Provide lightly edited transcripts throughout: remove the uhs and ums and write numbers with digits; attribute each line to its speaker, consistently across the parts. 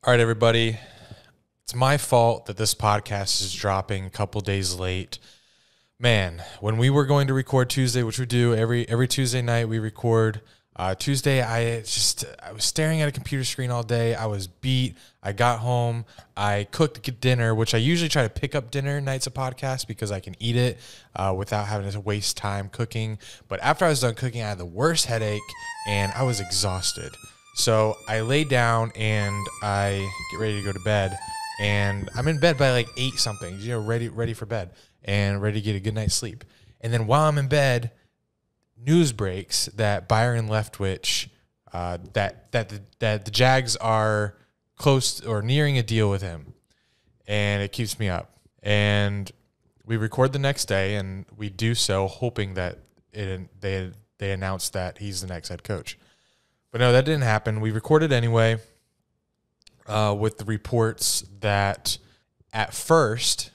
Speaker 1: All right, everybody. It's my fault that this podcast is dropping a couple days late. Man, when we were going to record Tuesday, which we do every Tuesday night, we record. Tuesday, I was staring at a computer screen all day. I was beat. I got home. I cooked dinner, which I usually try to pick up dinner nights of podcast because I can eat it without having to waste time cooking. But after I was done cooking, I had the worst headache and I was exhausted. So I lay down and I get ready to go to bed. And I'm in bed by like 8 something, ready for bed and ready to get a good night's sleep. And then while I'm in bed, news breaks that Byron Leftwich, that the Jags are close or nearing a deal with him, and it keeps me up. And we record the next day, and we do so hoping that they announce that he's the next head coach. But no, that didn't happen. We recorded anyway, with the reports that at first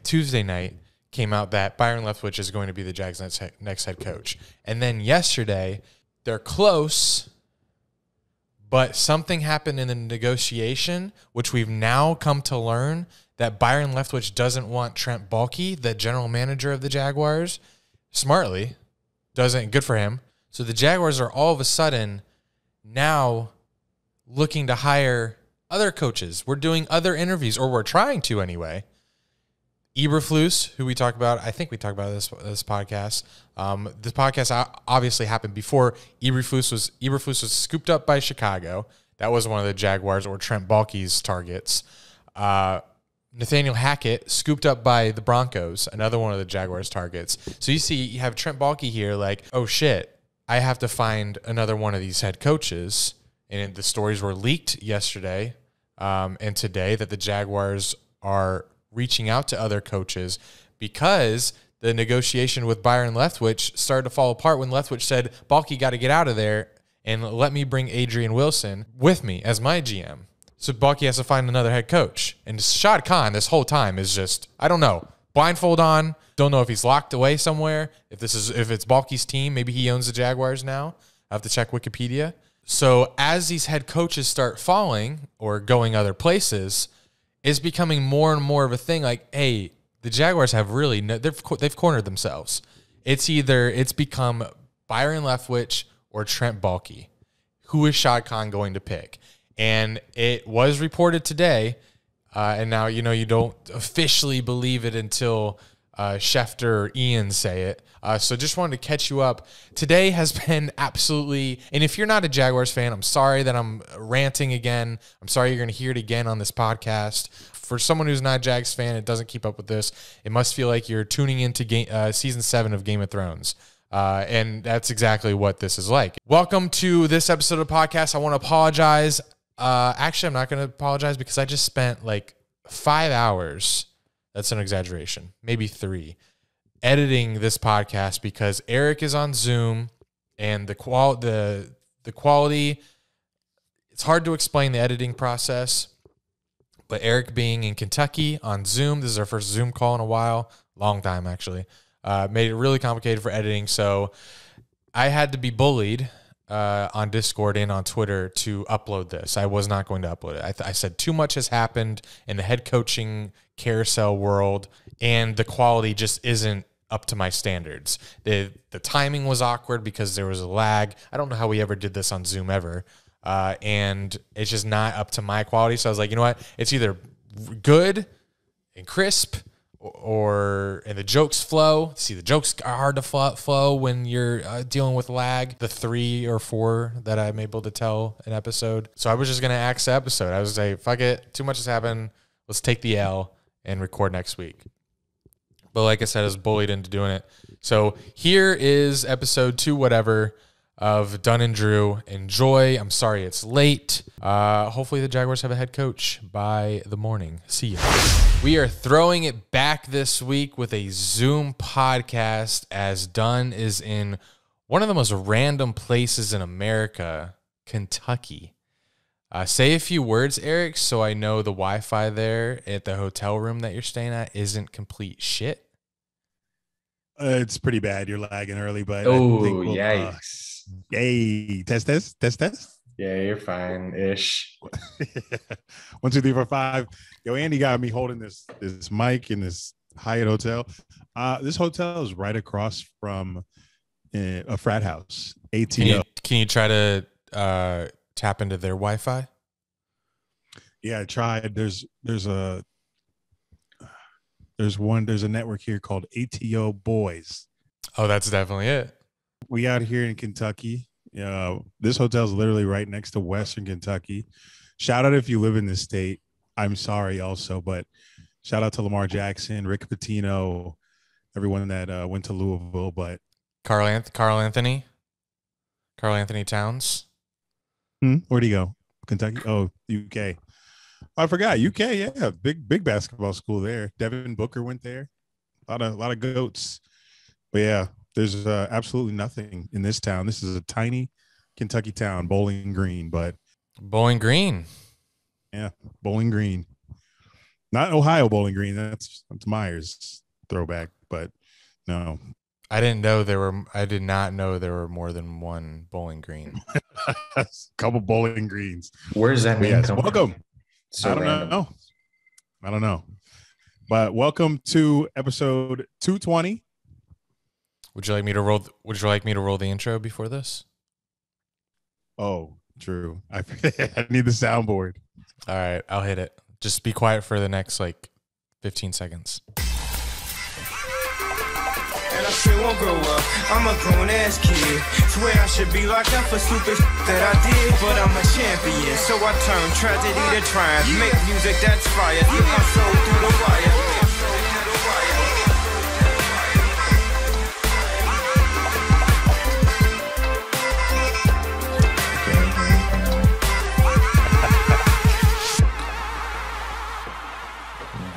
Speaker 1: Tuesday night came out that Byron Leftwich is going to be the Jags' next head coach. And then yesterday, they're close, but something happened in the negotiation, which we've now come to learn that Byron Leftwich doesn't want Trent Baalke, the general manager of the Jaguars, smartly, doesn't. Good for him. So the Jaguars are all of a sudden now looking to hire other coaches. We're doing other interviews, or we're trying to anyway. Eberflus, who we talk about, I think we talked about this podcast. This podcast obviously happened before Eberflus was scooped up by Chicago. That was one of the Jaguars or Trent Baalke's targets. Nathaniel Hackett scooped up by the Broncos, another one of the Jaguars' targets. So you have Trent Baalke here like, oh shit, I have to find another one of these head coaches. And the stories were leaked yesterday and today that the Jaguars are reaching out to other coaches because the negotiation with Byron Leftwich started to fall apart when Leftwich said, Baalke got to get out of there and let me bring Adrian Wilson with me as my GM. So Baalke has to find another head coach. And Shad Khan this whole time is just, I don't know, blindfold on. Don't know if he's locked away somewhere. If it's Baalke's team, maybe he owns the Jaguars now. I have to check Wikipedia. So as these head coaches start falling or going other places, it's becoming more and more of a thing. Like, hey, the Jaguars have really they've cornered themselves. It's become Byron Leftwich or Trent Baalke. Who is Shad Khan going to pick? And it was reported today, and now you don't officially believe it until Schefter or Ian say it. So just wanted to catch you up. Today has been absolutely, and if you're not a Jaguars fan, I'm sorry that I'm ranting again. I'm sorry you're going to hear it again on this podcast. For someone who's not a Jags fan, it doesn't keep up with this. It must feel like you're tuning into season 7 of Game of Thrones. And that's exactly what this is like. Welcome to this episode of the podcast. I want to apologize. Actually, I'm not going to apologize because I just spent like 5 hours. That's an exaggeration. Maybe 3. Editing this podcast because Eric is on Zoom and the quality, it's hard to explain the editing process, but Eric being in Kentucky on Zoom, this is our first Zoom call in a while, long time actually, made it really complicated for editing. So I had to be bullied on Discord and on Twitter to upload this. I was not going to upload it. I said too much has happened in the head coaching carousel world, and the quality just isn't up to my standards. The timing was awkward because there was a lag. I don't know how we ever did this on Zoom ever, and it's just not up to my quality. So I was like, you know what? It's either good and crisp, and the jokes flow. See, the jokes are hard to flow when you're dealing with lag. The 3 or 4 that I'm able to tell an episode. So I was just going to axe the episode. I was like, fuck it. Too much has happened. Let's take the L and record next week. But like I said, I was bullied into doing it. So here is episode 2, whatever, of Dunn and Drew. Enjoy. I'm sorry it's late. Hopefully the Jaguars have a head coach by the morning. See ya. We are throwing it back this week with a Zoom podcast as Dunn is in one of the most random places in America, Kentucky. Say a few words, Eric, so I know the Wi-Fi there at the hotel room that you're staying at isn't complete shit.
Speaker 2: It's pretty bad. You're lagging early, but
Speaker 3: oh,
Speaker 2: I think
Speaker 3: yikes.
Speaker 2: Test.
Speaker 3: Yeah, you're fine-ish.
Speaker 2: 1, 2, 3, 4, 5. Yo, Andy got me holding this mic in this Hyatt hotel. This hotel is right across from a frat house. ATO.
Speaker 1: Can you try to tap into their Wi-Fi?
Speaker 2: Yeah, I tried. There's a network here called ATO Boys.
Speaker 1: Oh, that's definitely it.
Speaker 2: We out here in Kentucky. This hotel is literally right next to Western Kentucky. Shout out if you live in this state. I'm sorry also, but shout out to Lamar Jackson, Rick Pitino, everyone that went to Louisville. But
Speaker 1: Carl Anthony Towns.
Speaker 2: Where'd he go? Kentucky? Oh, UK. I forgot. UK, yeah. Big basketball school there. Devin Booker went there. A lot of goats. But yeah, there's absolutely nothing in this town. This is a tiny Kentucky town, Bowling Green, but
Speaker 1: Bowling Green.
Speaker 2: Yeah, Bowling Green. Not Ohio Bowling Green. That's Myers throwback, but no.
Speaker 1: I did not know there were more than one Bowling Green.
Speaker 2: A couple Bowling Greens.
Speaker 3: Where's that name come
Speaker 2: welcome.
Speaker 3: from? So
Speaker 2: I don't know. But welcome to episode 220.
Speaker 1: Would you like me to roll the intro before this?
Speaker 2: Oh, true. I need the soundboard.
Speaker 1: All right, I'll hit it. Just be quiet for the next 15 seconds.
Speaker 4: And I still won't grow up. I'm a grown-ass kid. Swear I should be locked up for stupid that I did, but I'm a champion. So I turn tragedy to triumph. Make music that's fire. Get my soul through the wire.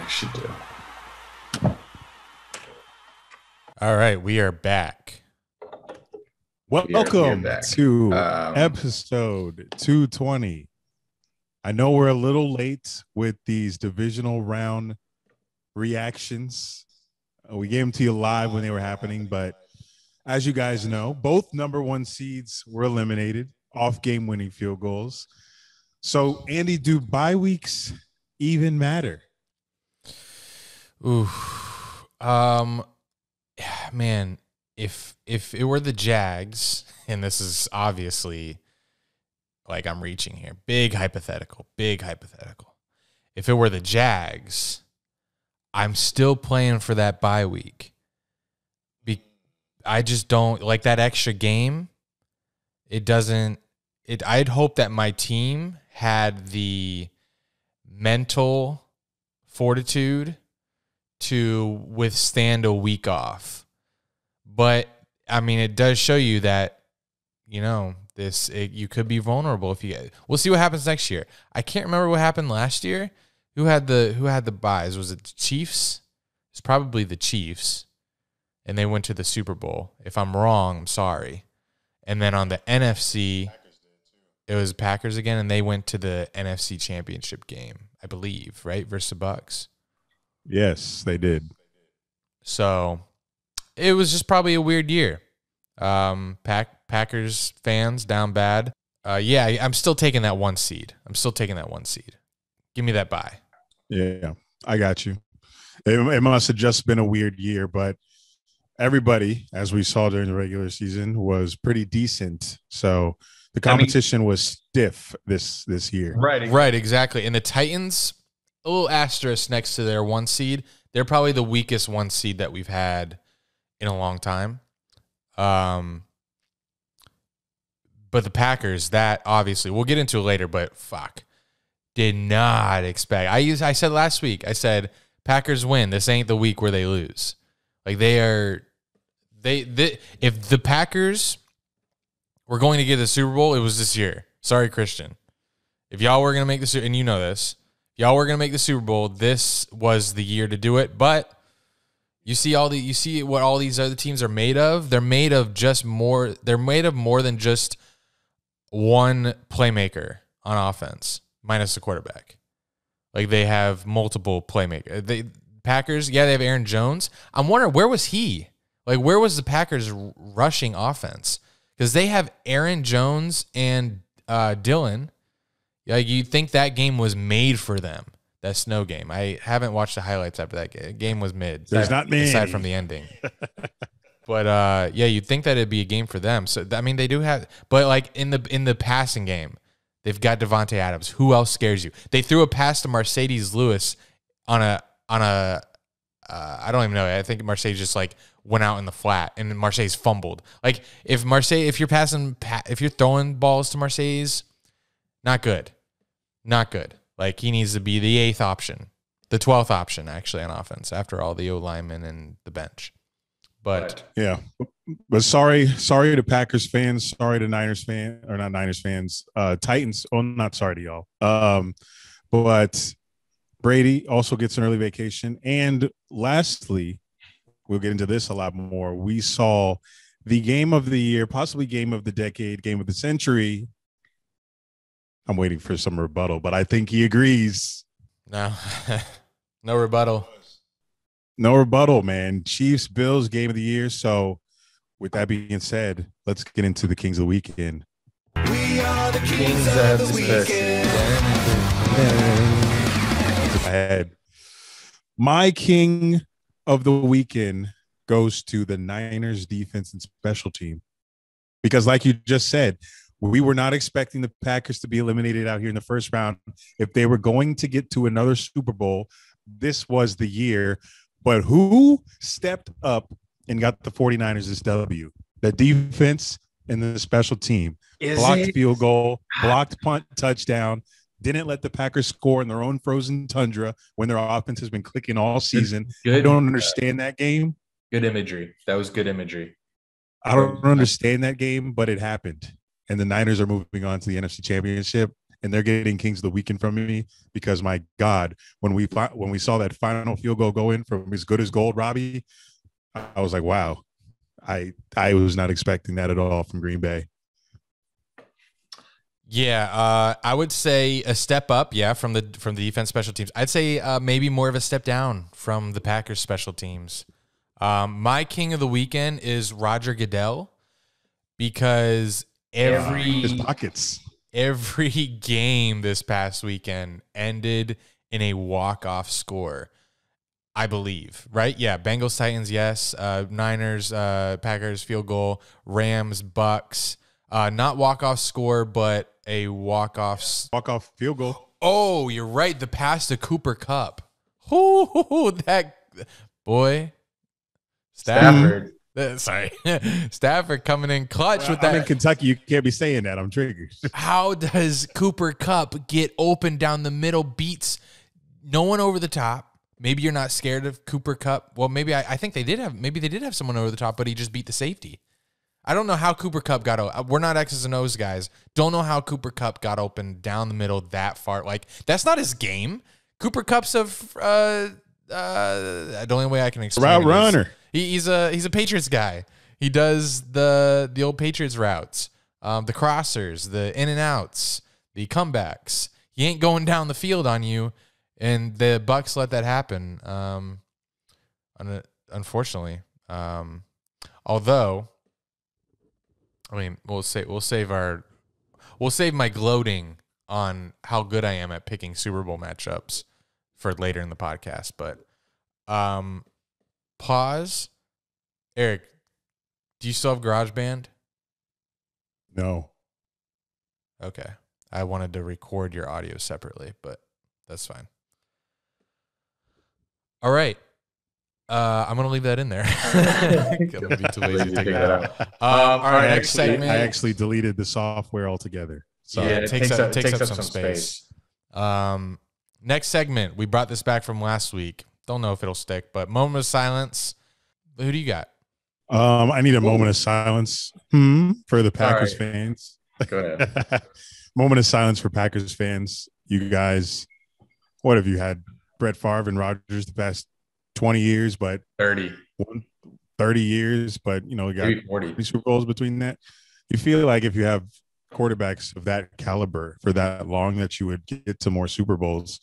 Speaker 3: Should do.
Speaker 1: All right, we are back.
Speaker 2: Welcome
Speaker 3: back.
Speaker 2: to episode 220. I know we're a little late with these divisional round reactions. We gave them to you live when they were happening, but as you guys know, both number one seeds were eliminated off game-winning field goals. So, Andy, do bye weeks even matter?
Speaker 1: Ooh, man, if it were the Jags, and this is obviously I'm reaching here, big hypothetical. If it were the Jags, I'm still playing for that bye week. I just don't like that extra game. I'd hope that my team had the mental fortitude to withstand a week off. But I mean, it does show you that, you could be vulnerable we'll see what happens next year. I can't remember what happened last year. Who had the buys? Was it the Chiefs? It's probably the Chiefs. And they went to the Super Bowl. If I'm wrong, I'm sorry. And then on the NFC, it was Packers again, and they went to the NFC Championship game, I believe, right? Versus the Bucks.
Speaker 2: Yes, they did.
Speaker 1: So it was just probably a weird year. Packers fans down bad. I'm still taking that one seed. Give me that bye.
Speaker 2: Yeah, I got you. It must have just been a weird year, but everybody, as we saw during the regular season, was pretty decent. So the competition was stiff this year.
Speaker 1: Right, exactly. And the Titans, a little asterisk next to their one seed. They're probably the weakest one seed that we've had in a long time. But the Packers, that obviously we'll get into it later, but did not expect. I said last week, Packers win. This ain't the week where they lose. If the Packers were going to get the Super Bowl, it was this year. Sorry, Christian. If y'all were going to make the, and you know this, y'all were going to make the Super Bowl, this was the year to do it. But you see what all these other teams are made of? They're made of more than just one playmaker on offense, minus the quarterback. They have multiple playmakers. Packers, they have Aaron Jones. I'm wondering, where was he? Where was the Packers rushing offense? Because they have Aaron Jones and Dylan. Like, you think that game was made for them, that snow game. I haven't watched the highlights after that game. The game was mid.
Speaker 2: There's not many.
Speaker 1: Aside from the ending. But, yeah, you'd think that it'd be a game for them. So, I mean, they do have – but, like, in the passing game, they've got Devontae Adams. Who else scares you? They threw a pass to Mercedes Lewis on a I don't even know. I think Mercedes just, like, went out in the flat, and Mercedes fumbled. Like, if you're throwing balls to Mercedes, not good. Not good. Like, he needs to be the 8th option, the 12th option, actually, on offense, after all the O-linemen and the bench. But
Speaker 2: yeah, but sorry to Packers fans, sorry to Niners fans, or not Niners fans, Titans. Oh, not sorry to y'all. But Brady also gets an early vacation. And lastly, we'll get into this a lot more. We saw the game of the year, possibly game of the decade, game of the century. I'm waiting for some rebuttal, but I think he agrees.
Speaker 1: No, no rebuttal.
Speaker 2: No rebuttal, man. Chiefs, Bills, game of the year. So with that being said, let's get into the Kings of the Weekend.
Speaker 4: We are the kings of the weekend.
Speaker 2: Ahead. My king of the weekend goes to the Niners defense and special team. Because like you just said, we were not expecting the Packers to be eliminated out here in the first round. If they were going to get to another Super Bowl, this was the year. But who stepped up and got the 49ers this W? The defense and the special team. Blocked field goal, blocked punt, touchdown. Didn't let the Packers score in their own frozen tundra when their offense has been clicking all season. I don't understand that game.
Speaker 3: Good imagery. That was good imagery.
Speaker 2: I don't understand that game, but it happened. And the Niners are moving on to the NFC Championship, and they're getting Kings of the Weekend from me because, my God, when we saw that final field goal go in from as good as gold, Robbie, I was like, wow. I was not expecting that at all from Green Bay.
Speaker 1: Yeah, I would say a step up, from the defense special teams. I'd say maybe more of a step down from the Packers special teams. My king of the weekend is Roger Goodell because
Speaker 2: his pockets.
Speaker 1: Every game this past weekend ended in a walk-off score, I believe, right? Yeah, Bengals, Titans, yes. Niners, Packers, field goal. Rams, Bucks. Not walk-off score, but a walk-off
Speaker 2: field goal.
Speaker 1: Oh, you're right. The pass to Cooper Kupp. Ooh, that boy. Stafford. Stafford coming in clutch with that.
Speaker 2: I'm in Kentucky. You can't be saying that. I'm triggered.
Speaker 1: How does Cooper Kupp get open down the middle, beats no one over the top? Maybe you're not scared of Cooper Kupp. Well, maybe I think they did have someone over the top, but he just beat the safety. I don't know how Cooper Kupp got open. We're not X's and O's guys. Don't know how Cooper Kupp got open down the middle that far. Like, that's not his game. Cooper Kupp's the only way I can explain
Speaker 2: route runner.
Speaker 1: He's a Patriots guy. He does the old Patriots routes, the crossers, the in and outs, the comebacks. He ain't going down the field on you, and the Bucks let that happen. Unfortunately, although, I mean, we'll save my gloating on how good I am at picking Super Bowl matchups for later in the podcast, but pause. Eric, do you still have GarageBand?
Speaker 2: No.
Speaker 1: Okay. I wanted to record your audio separately, but that's fine. All right. I'm going to leave that in there. I'm going to be too lazy to take that out. All right, next segment.
Speaker 2: I actually deleted the software altogether. So
Speaker 1: yeah, it takes up some space. Next segment. We brought this back from last week. Don't know if it'll stick, but moment of silence. Who do you got?
Speaker 2: I need a moment of silence for the Packers fans.
Speaker 3: Go ahead.
Speaker 2: Moment of silence for Packers fans. You guys, what have you had? Brett Favre and Rodgers the past 20 years, but
Speaker 3: 30
Speaker 2: years, but we got
Speaker 3: 40
Speaker 2: Super Bowls between that. You feel like if you have quarterbacks of that caliber for that long that you would get to more Super Bowls,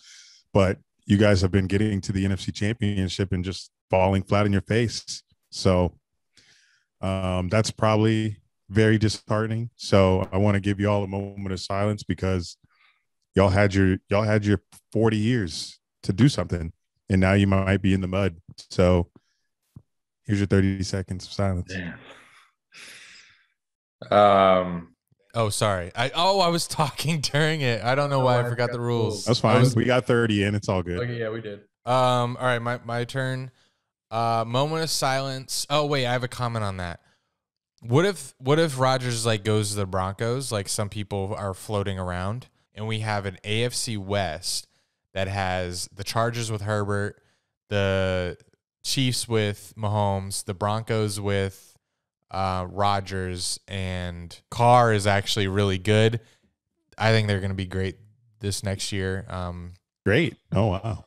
Speaker 2: but you guys have been getting to the NFC Championship and just falling flat in your face. So that's probably very disheartening. So I want to give you all a moment of silence because y'all had your 40 years to do something, and now you might be in the mud. So here's your 30 seconds of silence.
Speaker 1: Oh, sorry. I was talking during it. I don't know why I forgot the rules.
Speaker 2: That's fine. We got 30 in. It's all good.
Speaker 3: Okay, yeah, we did.
Speaker 1: All right, my turn. Moment of silence. Oh wait, I have a comment on that. What if Rodgers like goes to the Broncos, like some people are floating around, and we have an AFC West that has the Chargers with Herbert, the Chiefs with Mahomes, the Broncos with Rodgers, and Carr is actually really good. I think they're going to be great this next year.
Speaker 2: Great. Oh, wow.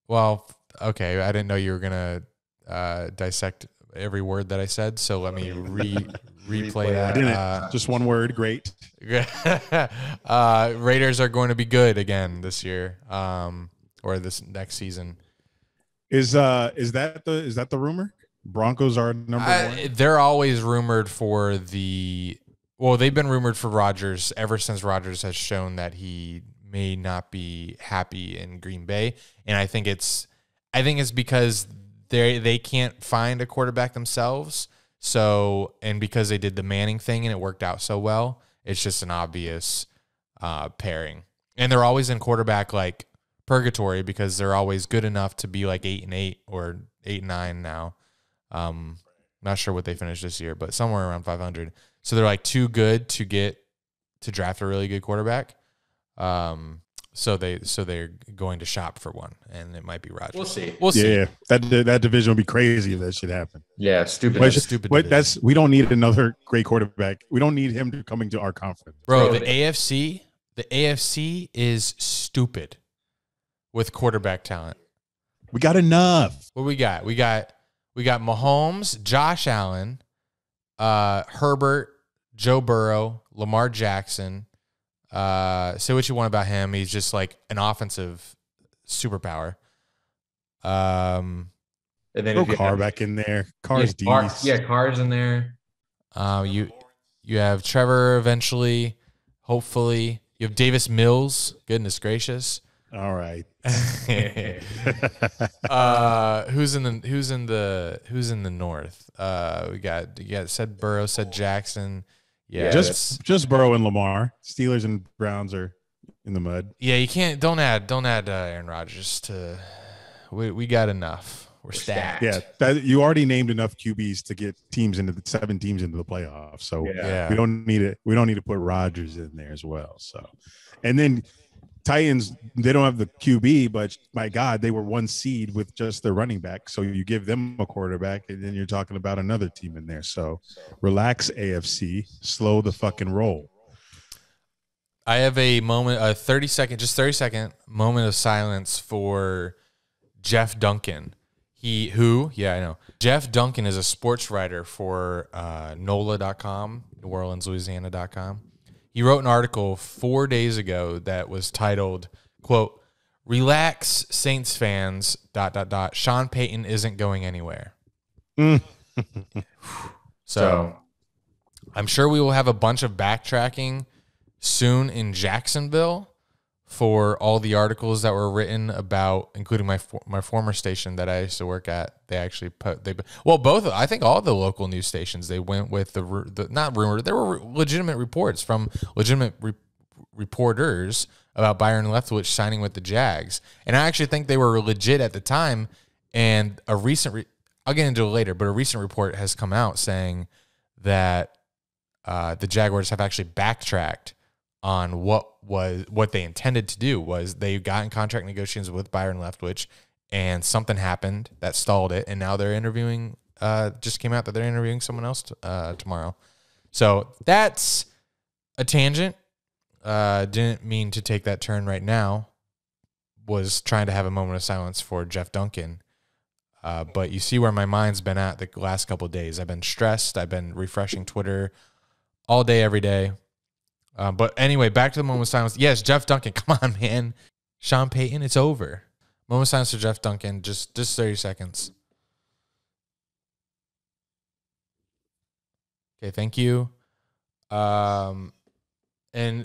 Speaker 1: Well, okay. I didn't know you were going to dissect every word that I said, so let me replay that.
Speaker 2: I didn't. Just one word. Great.
Speaker 1: Raiders are going to be good again this year, or this next season.
Speaker 2: Is that the rumor? Broncos are number one.
Speaker 1: They're always rumored for they've been rumored for Rodgers ever since Rodgers has shown that he may not be happy in Green Bay, and I think it's because they can't find a quarterback themselves. So, and because they did the Manning thing and it worked out so well, it's just an obvious pairing. And they're always in quarterback like purgatory because they're always good enough to be like 8-8 or 8-9 now. Not sure what they finished this year, but somewhere around 500. So they're like too good to draft a really good quarterback. So they're going to shop for one, and it might be Rodgers.
Speaker 3: We'll see.
Speaker 2: Yeah, that division would be crazy if that should happen.
Speaker 3: Yeah, stupid.
Speaker 2: But we don't need another great quarterback. We don't need him coming to our conference.
Speaker 1: Bro, the AFC is stupid with quarterback talent.
Speaker 2: We got enough.
Speaker 1: What we got? We got Mahomes, Josh Allen, Herbert, Joe Burrow, Lamar Jackson. Say what you want about him. He's just like an offensive superpower.
Speaker 3: And then
Speaker 2: throw Carr back in there. Carr's decent.
Speaker 3: Carr's in there.
Speaker 1: You have Trevor eventually, hopefully. You have Davis Mills. Goodness gracious.
Speaker 2: All right.
Speaker 1: Who's in the north? You got said Burrow, said Jackson. Yeah,
Speaker 2: just Burrow and Lamar. Steelers and Browns are in the mud.
Speaker 1: Yeah, you can't. Don't add Aaron Rodgers to. We got enough. We're stacked.
Speaker 2: Yeah, you already named enough QBs to get 7 teams into the playoffs. So we don't need it. We don't need to put Rodgers in there as well. So, and then Titans, they don't have the QB, but my God, they were 1 seed with just their running back. So you give them a quarterback, and then you're talking about another team in there. So relax, AFC. Slow the fucking roll.
Speaker 1: I have a 30 second moment of silence for Jeff Duncan. I know. Jeff Duncan is a sports writer for NOLA.com, NewOrleansLouisiana.com. He wrote an article 4 days ago that was titled, quote, "Relax, Saints fans, ... Sean Payton isn't going anywhere." So I'm sure we will have a bunch of backtracking soon in Jacksonville for all the articles that were written about, including my former station that I used to work at. They actually both. I think all the local news stations, they went with the not rumor. There were legitimate reports from legitimate reporters about Byron Leftwich signing with the Jags, and I actually think they were legit at the time. And a recent, I'll get into it later, but a recent report has come out saying that the Jaguars have actually backtracked on what they intended to do. Was they got in contract negotiations with Byron Leftwich, and something happened that stalled it, and now they're interviewing. Just came out that they're interviewing someone else tomorrow. So that's a tangent. Didn't mean to take that turn right now. Was trying to have a moment of silence for Jeff Duncan. But you see where my mind's been at the last couple of days. I've been stressed. I've been refreshing Twitter all day, every day. But anyway, back to the moment of silence. Yes, Jeff Duncan. Come on, man. Sean Payton, it's over. Moment of silence for Jeff Duncan. Just 30 seconds. Okay, thank you. And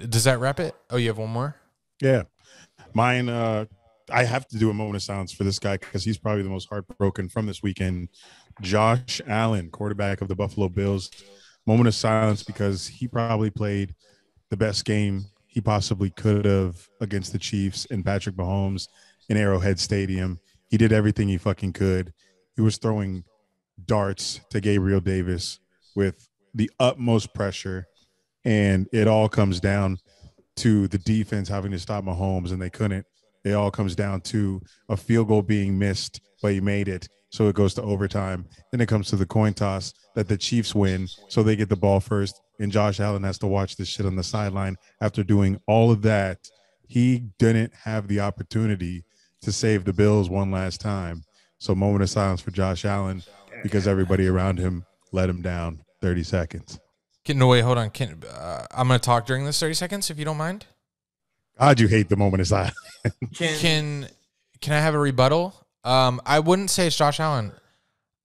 Speaker 1: does that wrap it? Oh, you have one more?
Speaker 2: Yeah. Mine, I have to do a moment of silence for this guy because he's probably the most heartbroken from this weekend. Josh Allen, quarterback of the Buffalo Bills. Moment of silence because he probably played the best game he possibly could have against the Chiefs and Patrick Mahomes in Arrowhead Stadium. He did everything he fucking could. He was throwing darts to Gabriel Davis with the utmost pressure, and it all comes down to the defense having to stop Mahomes, and they couldn't. It all comes down to a field goal being missed, but he made it, so it goes to overtime. Then it comes to the coin toss that the Chiefs win, so they get the ball first, and Josh Allen has to watch this shit on the sideline. After doing all of that, he didn't have the opportunity to save the Bills one last time. So moment of silence for Josh Allen because everybody around him let him down 30 seconds.
Speaker 1: No, wait, hold on. I'm going to talk during this 30 seconds, if you don't mind.
Speaker 2: God, you hate the moment of silence.
Speaker 1: Can I have a rebuttal? I wouldn't say it's Josh Allen.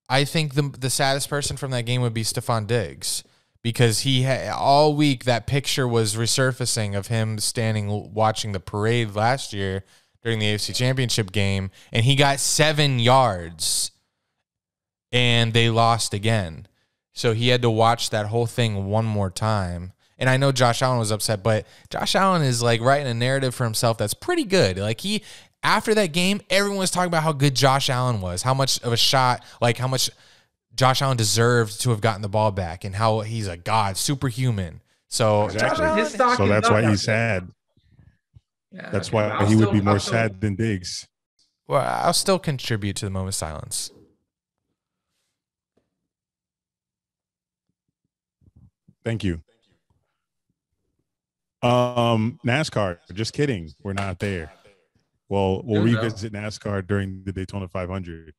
Speaker 1: I think the saddest person from that game would be Stephon Diggs because he all week that picture was resurfacing of him standing watching the parade last year during the AFC Championship game, and he got 7 yards, and they lost again. So he had to watch that whole thing one more time. And I know Josh Allen was upset, but Josh Allen is like writing a narrative for himself that's pretty good. Like after that game, everyone was talking about how good Josh Allen was, how much of a shot, like how much Josh Allen deserved to have gotten the ball back, and how he's a god, superhuman. So
Speaker 2: exactly. So that's why he's sad. Yeah, that's why he would be more sad than Diggs.
Speaker 1: Well, I'll still contribute to the moment of silence.
Speaker 2: Thank you. NASCAR. Just kidding. We're not there. Well, we'll revisit NASCAR during the Daytona 500.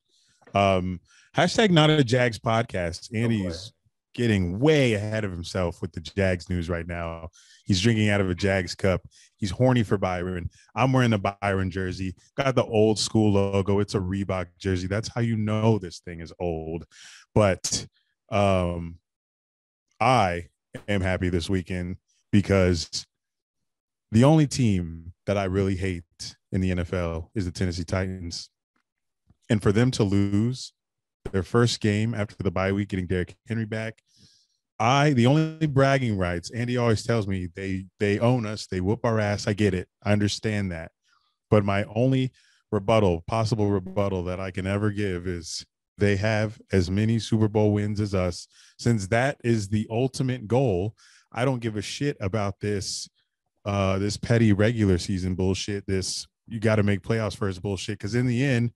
Speaker 2: Hashtag not a Jags podcast. Andy's getting way ahead of himself with the Jags news right now. He's drinking out of a Jags cup. He's horny for Byron. I'm wearing the Byron jersey. Got the old school logo. It's a Reebok jersey. That's how you know this thing is old. But I am happy this weekend because the only team that I really hate in the NFL is the Tennessee Titans. And for them to lose their first game after the bye week, getting Derrick Henry back, the only bragging rights, Andy always tells me they own us, they whoop our ass. I get it. I understand that. But my only possible rebuttal that I can ever give is they have as many Super Bowl wins as us. Since that is the ultimate goal, I don't give a shit about this petty regular season bullshit, this you got to make playoffs first bullshit, because in the end,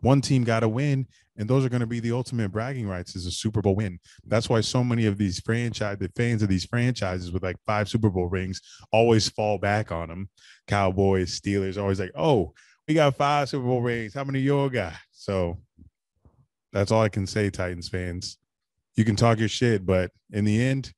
Speaker 2: one team got to win, and those are going to be the ultimate bragging rights is a Super Bowl win. That's why so many of these the fans of these franchises with like 5 Super Bowl rings always fall back on them. Cowboys, Steelers, always like, oh, we got 5 Super Bowl rings. How many you got? So that's all I can say, Titans fans. You can talk your shit, but in the end,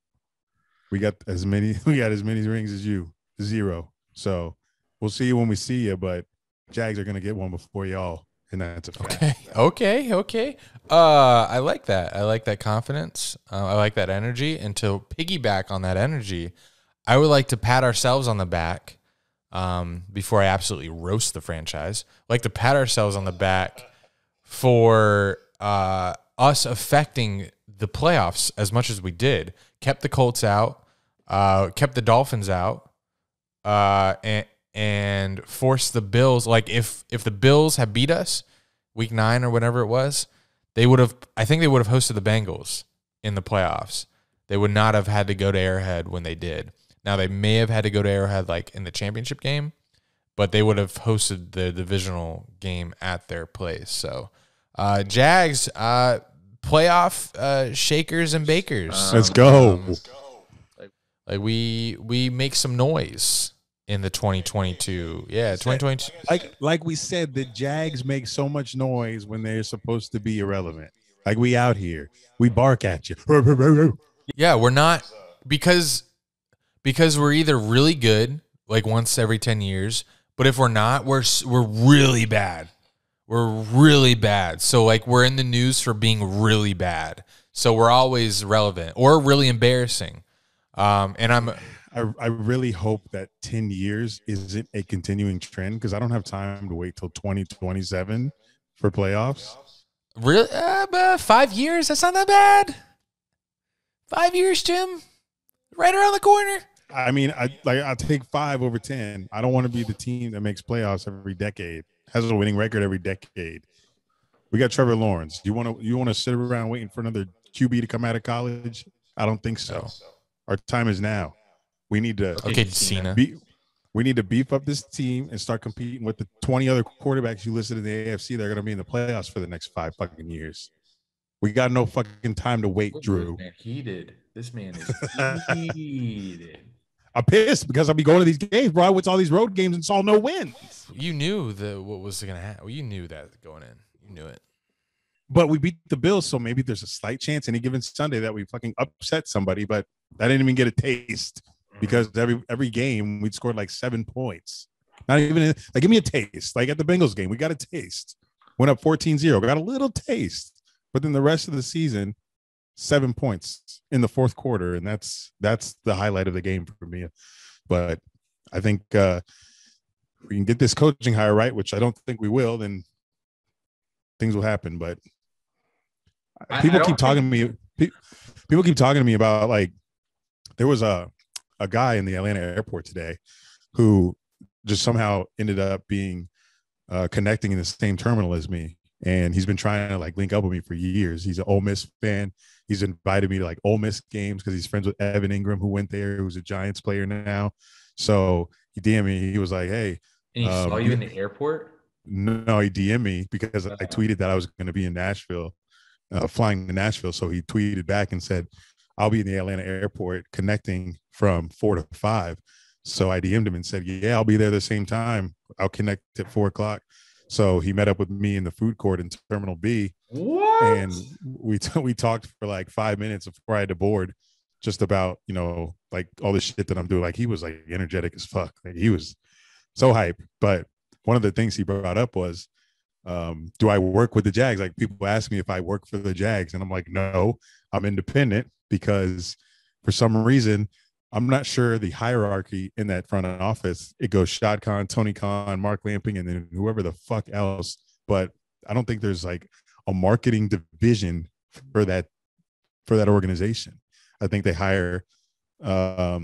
Speaker 2: we got as many rings as you, 0. So we'll see you when we see you, but Jags are going to get one before y'all. And that's a fact.
Speaker 1: Okay. I like that. I like that confidence. I like that energy. And to piggyback on that energy, I would like to pat ourselves on the back before I absolutely roast the franchise. I'd like to pat ourselves on the back for us affecting the playoffs as much as we did. Kept the Colts out, kept the Dolphins out, and force the Bills. Like if the Bills had beat us week 9 or whatever it was, I think they would have hosted the Bengals in the playoffs. They would not have had to go to Arrowhead when they did. Now they may have had to go to Arrowhead like in the championship game, but they would have hosted the divisional game at their place. So Jags, playoff shakers and bakers.
Speaker 2: Let's go.
Speaker 1: Like we make some noise in the 2022. Yeah, 2022.
Speaker 2: Like we said, the Jags make so much noise when they're supposed to be irrelevant. Like we out here, we bark at you.
Speaker 1: Yeah, we're not because we're either really good, like once every 10 years, but if we're not, we're really bad. We're really bad. So like we're in the news for being really bad. So we're always relevant or really embarrassing. And
Speaker 2: I really hope that 10 years isn't a continuing trend because I don't have time to wait till 2027 for playoffs.
Speaker 1: Really? 5 years? That's not that bad. 5 years, Jim. Right around the corner.
Speaker 2: I mean, I'll take 5 over 10. I don't want to be the team that makes playoffs every decade, has a winning record every decade. We got Trevor Lawrence. You want to sit around waiting for another QB to come out of college? I don't think so. Our time is now. We need to
Speaker 1: Cena.
Speaker 2: We need to beef up this team and start competing with the 20 other quarterbacks you listed in the AFC. They're going to be in the playoffs for the next 5 fucking years. We got no fucking time to wait, Drew.
Speaker 3: Heated. This man is heated.
Speaker 2: I'm pissed because I'll be going to these games, bro. I went to all these road games and saw no wins.
Speaker 1: You knew what was going to happen. You knew that going in. You knew it.
Speaker 2: But we beat the Bills, so maybe there's a slight chance any given Sunday that we fucking upset somebody. But I didn't even get a taste because every game we'd scored like 7 points. Not even like give me a taste. Like at the Bengals game, we got a taste. Went up 14-0, got a little taste. But then the rest of the season, 7 points in the fourth quarter, and that's the highlight of the game for me. But I think we can get this coaching hire right, which I don't think we will, then things will happen. But people keep talking to me. People keep talking to me about, like, there was a guy in the Atlanta airport today who just somehow ended up being connecting in the same terminal as me. And he's been trying to like link up with me for years. He's an Ole Miss fan. He's invited me to like Ole Miss games because he's friends with Evan Ingram, who went there, who's a Giants player now. So he DM'd me. He was like, "Hey."
Speaker 3: And he saw you in the airport?
Speaker 2: No, he DM'd me because I tweeted that I was going to be in Nashville, flying to Nashville. So he tweeted back and said, "I'll be in the Atlanta airport connecting from 4 to 5. So I DM'd him and said, "Yeah, I'll be there the same time. I'll connect at 4 o'clock. So he met up with me in the food court in Terminal B.
Speaker 3: What?
Speaker 2: And we talked for like 5 minutes before I had to board, just about, like all the shit that I'm doing. Like he was like energetic as fuck. Like he was so hype. But one of the things he brought up was, do I work with the Jags? Like people ask me if I work for the Jags, and I'm like, no, I'm independent because for some reason, I'm not sure the hierarchy in that front office. It goes Shad Khan, Tony Khan, Mark Lamping, and then whoever the fuck else. But I don't think there's like a marketing division for that organization. I think they hire a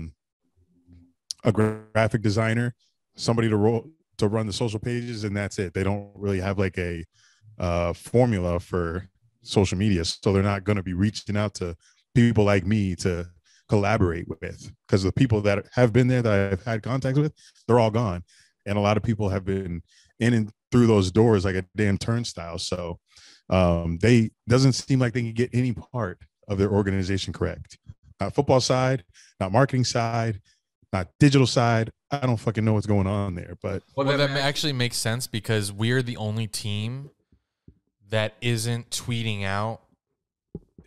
Speaker 2: graphic designer, somebody to run the social pages, and that's it. They don't really have like a formula for social media, so they're not going to be reaching out to people like me to collaborate with, because the people that have been there that I've had contact with, they're all gone, and a lot of people have been in and through those doors like a damn turnstile. So they doesn't seem like they can get any part of their organization correct. Not football side, not marketing side, not digital side. I don't fucking know what's going on there. But
Speaker 1: well, that actually makes sense because we're the only team that isn't tweeting out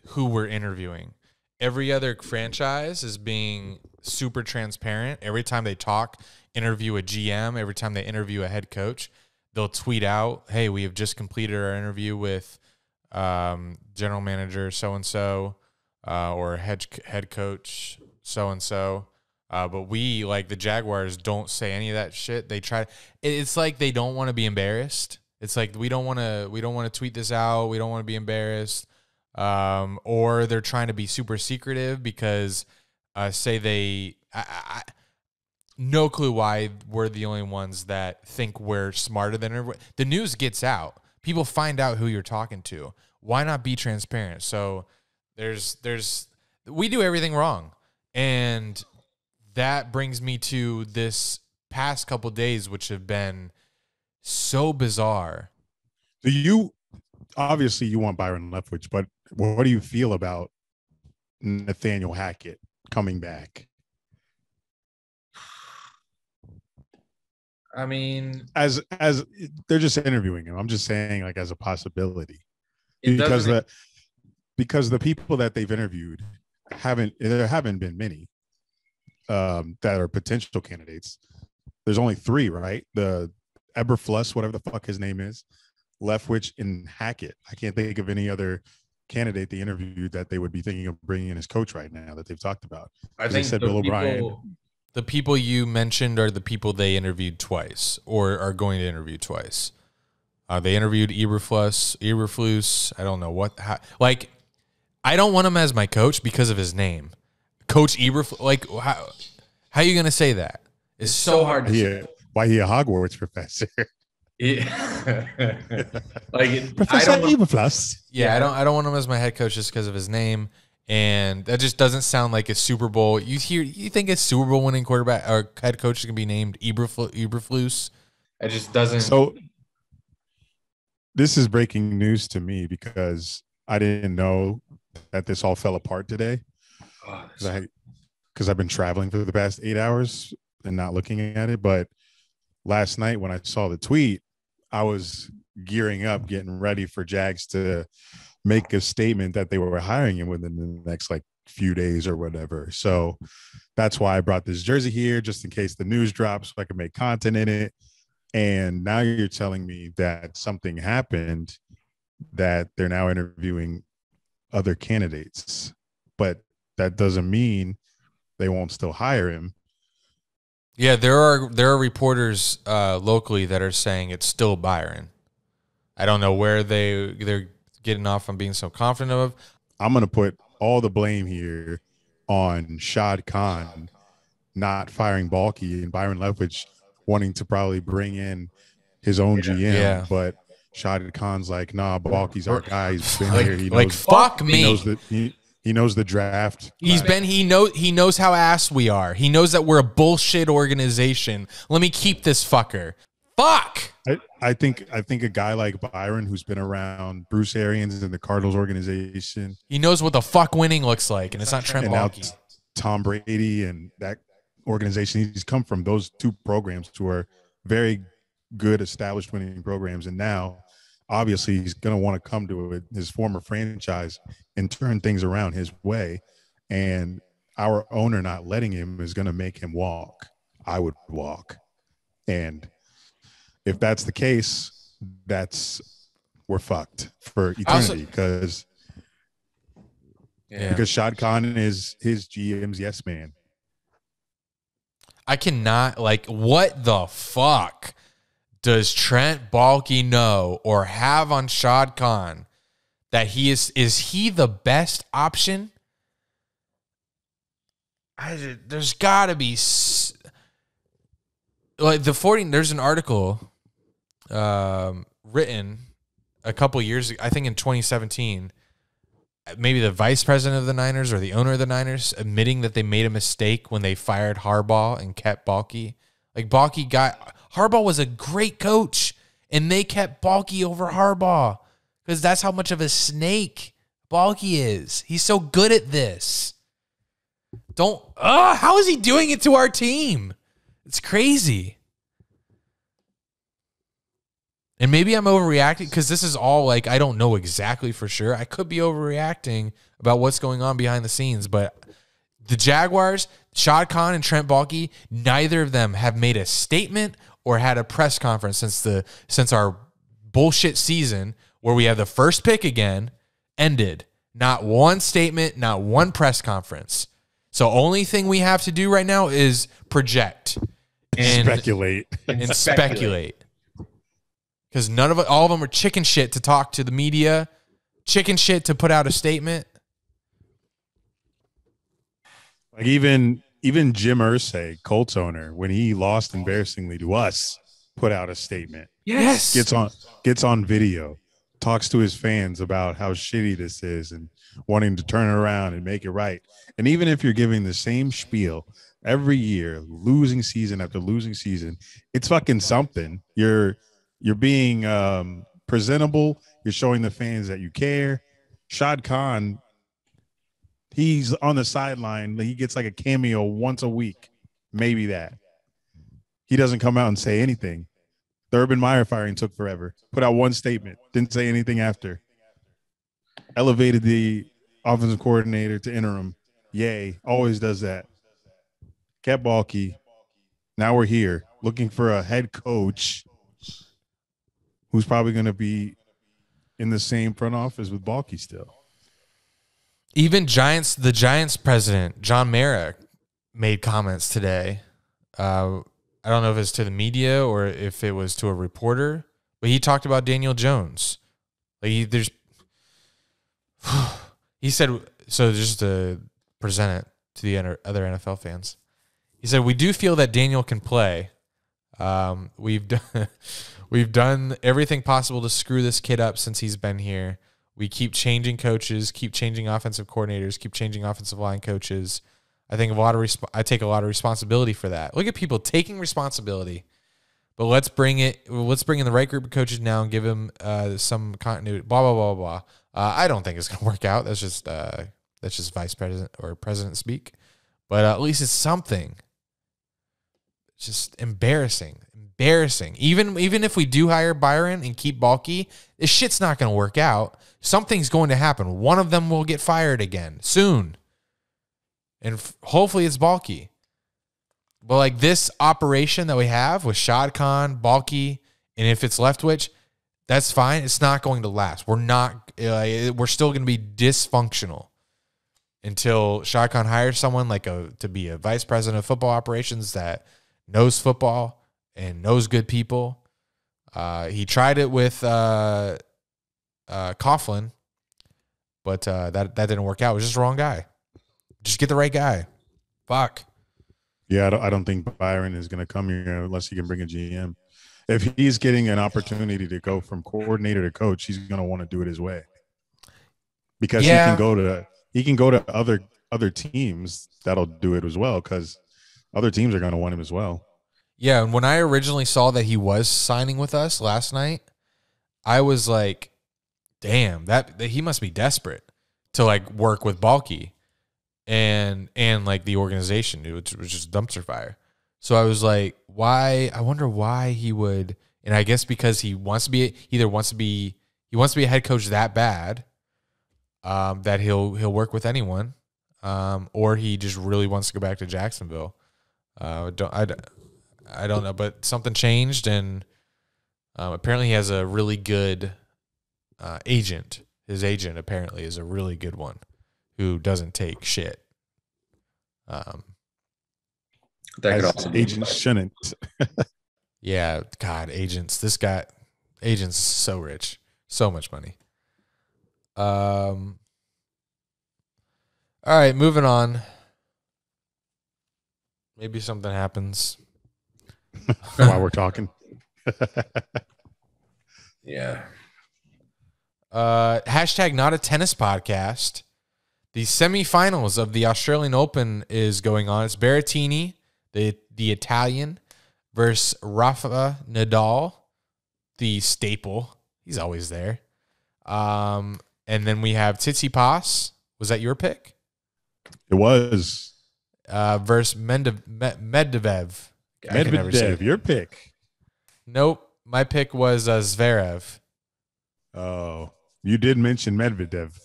Speaker 1: who we're interviewing. Every other franchise is being super transparent. Every time they interview a GM, every time they interview a head coach, they'll tweet out, "Hey, we have just completed our interview with general manager so-and-so or head coach so-and-so." But we, like the Jaguars, don't say any of that shit. They try. It's like they don't want to be embarrassed. It's like we don't want to tweet this out. We don't want to be embarrassed. Or they're trying to be super secretive because no clue why we're the only ones that think we're smarter than everyone. The news gets out. People find out who you're talking to. Why not be transparent? So we do everything wrong. And that brings me to this past couple of days, which have been so bizarre.
Speaker 2: Obviously you want Byron Leftwich, but what do you feel about Nathaniel Hackett coming back?
Speaker 3: I mean,
Speaker 2: as they're just interviewing him. I'm just saying, like, as a possibility, because the people that they've interviewed there haven't been many that are potential candidates. There's only 3, right? The Eberfluss, whatever the fuck his name is, Leftwich, and Hackett. I can't think of any other candidate they interviewed that they would be thinking of bringing in as coach right now that they've talked about.
Speaker 3: I think
Speaker 2: they said Bill O'Brien.
Speaker 1: The people you mentioned are the people they interviewed twice or are going to interview twice. They interviewed Eberflus. I don't know I don't want him as my coach because of his name. Coach Eberflus. Like, how are you going to say that?
Speaker 3: It's so hard to say.
Speaker 2: Why he a Hogwarts professor?
Speaker 3: Like
Speaker 2: Professor Eberflus.
Speaker 1: Yeah, I don't want him as my head coach just because of his name. And that just doesn't sound like a Super Bowl. You think a Super Bowl winning quarterback or head coach is going to be named Eberflus?
Speaker 3: It just doesn't.
Speaker 2: So this is breaking news to me because I didn't know that this all fell apart today. Because I've been traveling for the past 8 hours and not looking at it. But last night when I saw the tweet, I was gearing up, getting ready for Jags to make a statement that they were hiring him within the next few days or whatever. So that's why I brought this jersey here, just in case the news drops, so I can make content in it. And now you're telling me that something happened, that they're now interviewing other candidates, but that doesn't mean they won't still hire him.
Speaker 1: Yeah, there are reporters locally that are saying it's still Byron. I don't know where they're getting off on being so confident of.
Speaker 2: I'm going to put all the blame here on Shad Khan not firing Balky and Byron Leftwich wanting to probably bring in his own GM.
Speaker 1: Yeah.
Speaker 2: But Shad Khan's like, nah, Balky's our guy. He's been here. He
Speaker 1: knows, fuck me.
Speaker 2: He knows the draft.
Speaker 1: He knows how ass we are. He knows that we're a bullshit organization. Let me keep this fucker. Fuck.
Speaker 2: I think a guy like Byron, who's been around Bruce Arians and the Cardinals organization,
Speaker 1: he knows what the fuck winning looks like, and it's not Trent Baalke.
Speaker 2: Tom Brady and that organization. He's come from those two programs who are very good, established winning programs, and now obviously he's going to want to come to his former franchise and turn things around his way. And our owner not letting him is going to make him walk. I would walk. And if that's the case, we're fucked for eternity because Shad Khan is his GM's yes man.
Speaker 1: I cannot, what the fuck does Trent Baalke know or have on Shad Khan that he is he the best option? There's got to be there's an article written a couple years ago, I think in 2017, maybe the vice president of the Niners or the owner of the Niners admitting that they made a mistake when they fired Harbaugh and kept Baalke. Harbaugh was a great coach, and they kept Baalke over Harbaugh because that's how much of a snake Baalke is. He's so good at this. How is he doing it to our team? It's crazy. And maybe I'm overreacting because this is all I don't know exactly for sure. I could be overreacting about what's going on behind the scenes, but the Jaguars, Shad Khan and Trent Baalke, neither of them have made a statement or had a press conference since our bullshit season where we have the first pick again ended. Not one statement, not one press conference. So only thing we have to do right now is project and
Speaker 2: speculate.
Speaker 1: Because all of them are chicken shit to talk to the media, chicken shit to put out a statement.
Speaker 2: Even Jim Irsay, Colts owner, when he lost embarrassingly to us, put out a statement.
Speaker 1: Yes.
Speaker 2: Gets on video, talks to his fans about how shitty this is and wanting to turn it around and make it right. And even if you're giving the same spiel every year, losing season after losing season, it's fucking something. You're being presentable. You're showing the fans that you care. Shad Khan, he's on the sideline. He gets a cameo once a week, maybe that. He doesn't come out and say anything. The Urban Meyer firing took forever. Put out one statement, didn't say anything after. Elevated the offensive coordinator to interim. Yay, always does that. Kept Baalke. Now we're here looking for a head coach who's probably going to be in the same front office with Baalke still.
Speaker 1: Even the Giants president, John Mara, made comments today. I don't know if it's to the media or if it was to a reporter, but he talked about Daniel Jones. Like he said, so just to present it to the other NFL fans, he said, we do feel that Daniel can play. We've done everything possible to screw this kid up since he's been here. We keep changing coaches, keep changing offensive coordinators, keep changing offensive line coaches. I think I take a lot of responsibility for that. Look at people taking responsibility. But let's bring in the right group of coaches now and give him some continuity. Blah blah blah blah. I don't think it's gonna work out. That's just vice president or president speak. But at least it's something. It's just embarrassing. Even if we do hire Byron and keep Balky, this shit's not gonna work out. Something's going to happen. One of them will get fired again soon, and hopefully it's Balky. But like this operation that we have with Shad Khan, Balky, and if it's Leftwich, that's fine. It's not going to last. We're still going to be dysfunctional until Shad Khan hires someone to be a vice president of football operations that knows football and knows good people. He tried it with Coughlin, but that didn't work out. It was just the wrong guy. Just get the right guy. Fuck.
Speaker 2: Yeah, I don't think Byron is going to come here unless he can bring a GM. If he's getting an opportunity to go from coordinator to coach, he's going to want to do it his way. Because he can go to other teams that'll do it as well, because other teams are going to want him as well.
Speaker 1: Yeah, and when I originally saw that he was signing with us last night, I was like, damn, that he must be desperate to work with Balky. And like the organization, which was just dumpster fire. So I was like, why? I wonder why he would. And I guess because he wants to be a head coach that bad, that he'll work with anyone, or he just really wants to go back to Jacksonville. I don't know, but something changed, and apparently he has a really good agent. His agent apparently is a really good one who doesn't take shit.
Speaker 3: That could also
Speaker 2: agents shouldn't.
Speaker 1: Yeah, God, agents. Agents is so rich, so much money. All right, moving on. Maybe something happens
Speaker 2: while we're talking.
Speaker 3: Yeah.
Speaker 1: Hashtag not a tennis podcast. The semifinals of the Australian Open is going on. It's Berrettini, the Italian, versus Rafa Nadal, the staple. He's always there. And then we have Tsitsipas. Was that your pick?
Speaker 2: It was.
Speaker 1: Versus Medvedev.
Speaker 2: Medvedev, your pick.
Speaker 1: Nope. My pick was Zverev.
Speaker 2: Oh, you did mention Medvedev.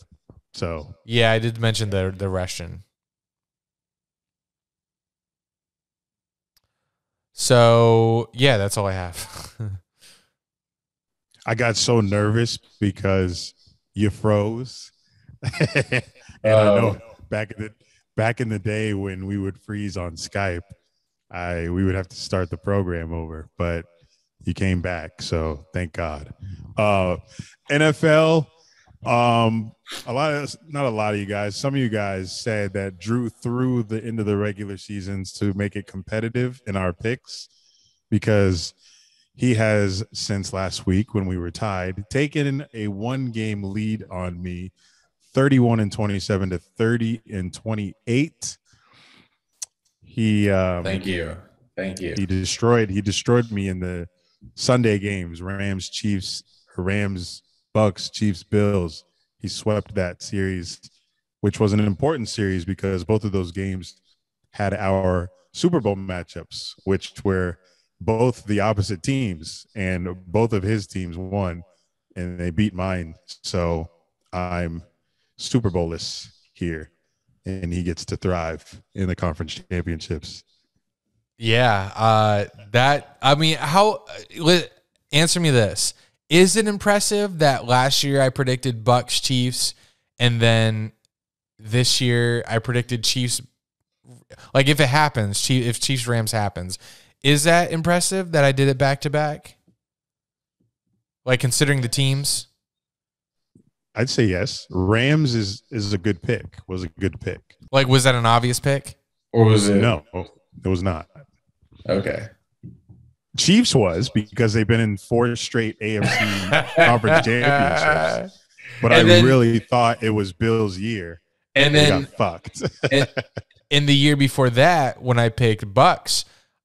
Speaker 2: So
Speaker 1: yeah, I did mention the Russian. So yeah, that's all I have.
Speaker 2: I got so nervous because you froze, and I know back in the day when we would freeze on Skype, we would have to start the program over, but you came back, so thank God. NFL. Not a lot of you guys. Some of you guys said that Drew threw the end of the regular seasons to make it competitive in our picks, because he has, since last week when we were tied, taken a 1-game lead on me, 31-27 to 30-28.
Speaker 3: Thank you.
Speaker 2: He destroyed me in the Sunday games. Rams, Bucks, Chiefs, Bills. He swept that series, which was an important series because both of those games had our Super Bowl matchups, which were both the opposite teams, and both of his teams won, and they beat mine. So I'm Super Bowl-less here, and he gets to thrive in the conference championships.
Speaker 1: Yeah. Answer me this. Is it impressive that last year I predicted Bucks, Chiefs, and then this year I predicted Chiefs, like if it happens, if Chiefs Rams happens, is that impressive that I did it back to back? Like considering the teams?
Speaker 2: I'd say yes. Rams is a good pick. Was a good pick.
Speaker 1: Like, was that an obvious pick?
Speaker 3: Or was it?
Speaker 2: No, it was not.
Speaker 3: Okay.
Speaker 2: Chiefs was because they've been in 4 straight AFC conference championships. But I really thought it was Bills' year.
Speaker 1: And then
Speaker 2: got fucked.
Speaker 1: in the year before that, when I picked Bucks,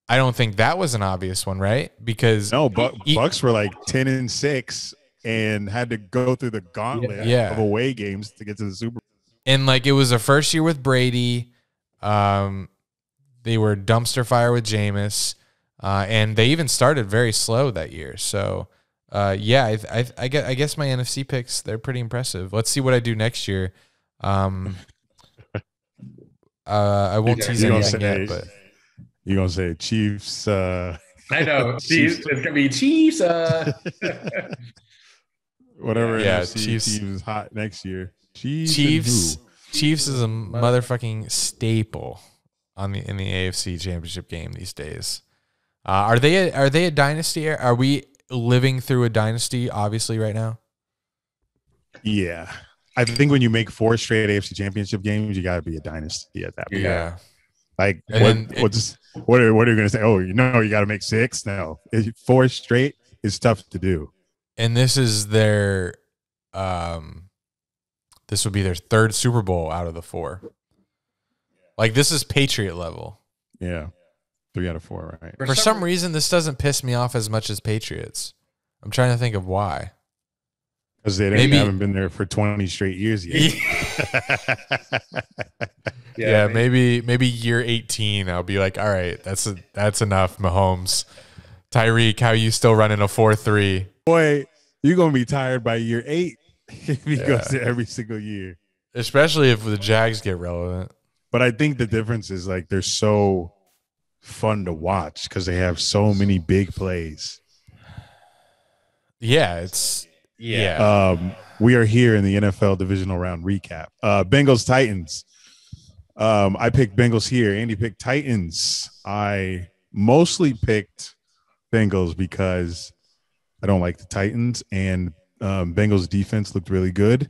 Speaker 1: I don't think that was an obvious one, right? Because
Speaker 2: Bucks were like 10-6 and had to go through the gauntlet of away games to get to the Super Bowl.
Speaker 1: And like it was their first year with Brady. They were dumpster fire with Jameis. And they even started very slow that year. So, I guess my NFC picks, they're pretty impressive. Let's see what I do next year. I won't tease anything yet, but
Speaker 2: you're going to say Chiefs.
Speaker 3: I know. Chiefs. It's going to be Chiefs.
Speaker 2: Whatever NFC
Speaker 1: Chiefs.
Speaker 2: team is hot next year.
Speaker 1: Chiefs is a motherfucking staple in the AFC Championship game these days. Are they a dynasty? Are we living through a dynasty? Obviously, right now.
Speaker 2: Yeah, I think when you make 4 straight AFC Championship games, you got to be a dynasty at that point.
Speaker 1: Yeah.
Speaker 2: Like what are you going to say? Oh, you got to make 6. No, 4 straight is tough to do.
Speaker 1: And this is their, this would be their 3rd Super Bowl out of the 4. Like this is Patriot level.
Speaker 2: Yeah. 3 out of 4, right?
Speaker 1: For some reason, this doesn't piss me off as much as Patriots. I'm trying to think of why.
Speaker 2: Because they haven't been there for 20 straight years yet.
Speaker 1: Maybe year 18, I'll be like, all right, that's enough, Mahomes. Tyreek, how you still running a 4-3?
Speaker 2: Boy, you're going to be tired by year 8 if he goes there every single year.
Speaker 1: Especially if the Jags get relevant.
Speaker 2: But I think the difference is like they're so fun to watch because they have so many big plays.
Speaker 1: We are
Speaker 2: here in the NFL divisional round recap. Bengals Titans. I picked Bengals here. Andy picked Titans. I mostly picked Bengals because I don't like the Titans, and Bengals defense looked really good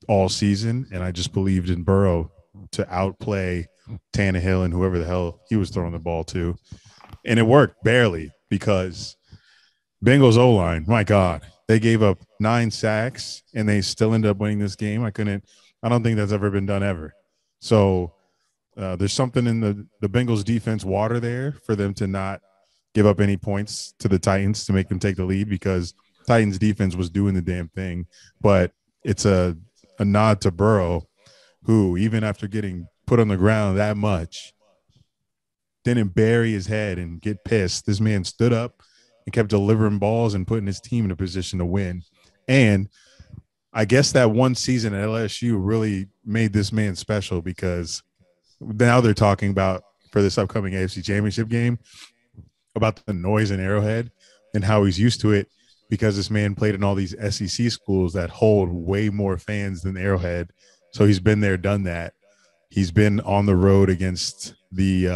Speaker 2: all season, and I just believed in Burrow to outplay Tannehill and whoever the hell he was throwing the ball to. And it worked barely because Bengals O-line, my God, they gave up 9 sacks and they still ended up winning this game. I don't think that's ever been done ever. So there's something in the Bengals defense water there for them to not give up any points to the Titans to make them take the lead because Titans defense was doing the damn thing. But it's a nod to Burrow, who even after getting put on the ground that much, didn't bury his head and get pissed. This man stood up and kept delivering balls and putting his team in a position to win. And I guess that one season at LSU really made this man special because now they're talking about, for this upcoming AFC Championship game, about the noise in Arrowhead and how he's used to it because this man played in all these SEC schools that hold way more fans than Arrowhead. So he's been there, done that. He's been on the road against the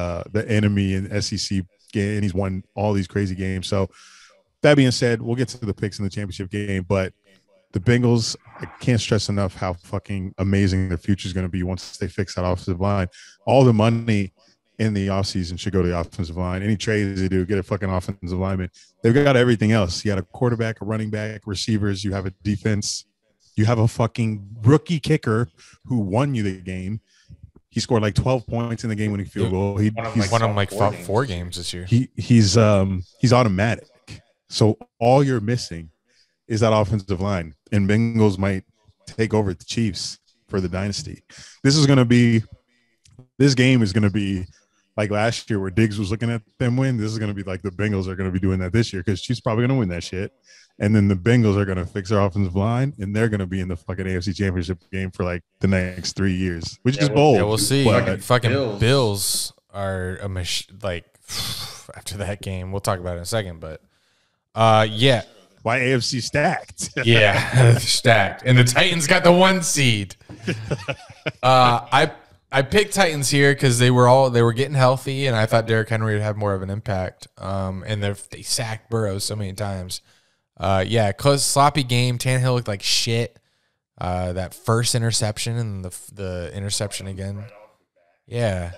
Speaker 2: enemy in SEC game, and he's won all these crazy games. So that being said, we'll get to the picks in the championship game, but the Bengals, I can't stress enough how fucking amazing their future is going to be once they fix that offensive line. All the money in the offseason should go to the offensive line. Any trades they do, get a fucking offensive lineman. They've got everything else. You got a quarterback, a running back, receivers. You have a defense. You have a fucking rookie kicker who won you the game. He scored like 12 points in the game-winning field goal. He's
Speaker 1: won them like 4 games this year.
Speaker 2: He's automatic. So all you're missing is that offensive line, and Bengals might take over the Chiefs for the dynasty. This game is going to be like last year where Diggs was looking at them win. This is going to be like the Bengals are going to be doing that this year because Chiefs probably going to win that shit. And then the Bengals are going to fix their offensive line, and they're going to be in the fucking AFC Championship game for like the next 3 years, which is bold.
Speaker 1: Yeah, we'll see.
Speaker 3: Fucking
Speaker 1: Bills are a like after that game. We'll talk about it in a second, but yeah.
Speaker 2: Why AFC stacked?
Speaker 1: Yeah, stacked. And the Titans got the 1 seed. I I picked Titans here because they were getting healthy, and I thought Derrick Henry would have more of an impact. And they sacked Burrow so many times. Close, sloppy game. Tannehill looked like shit. That first interception and the interception again. Yeah.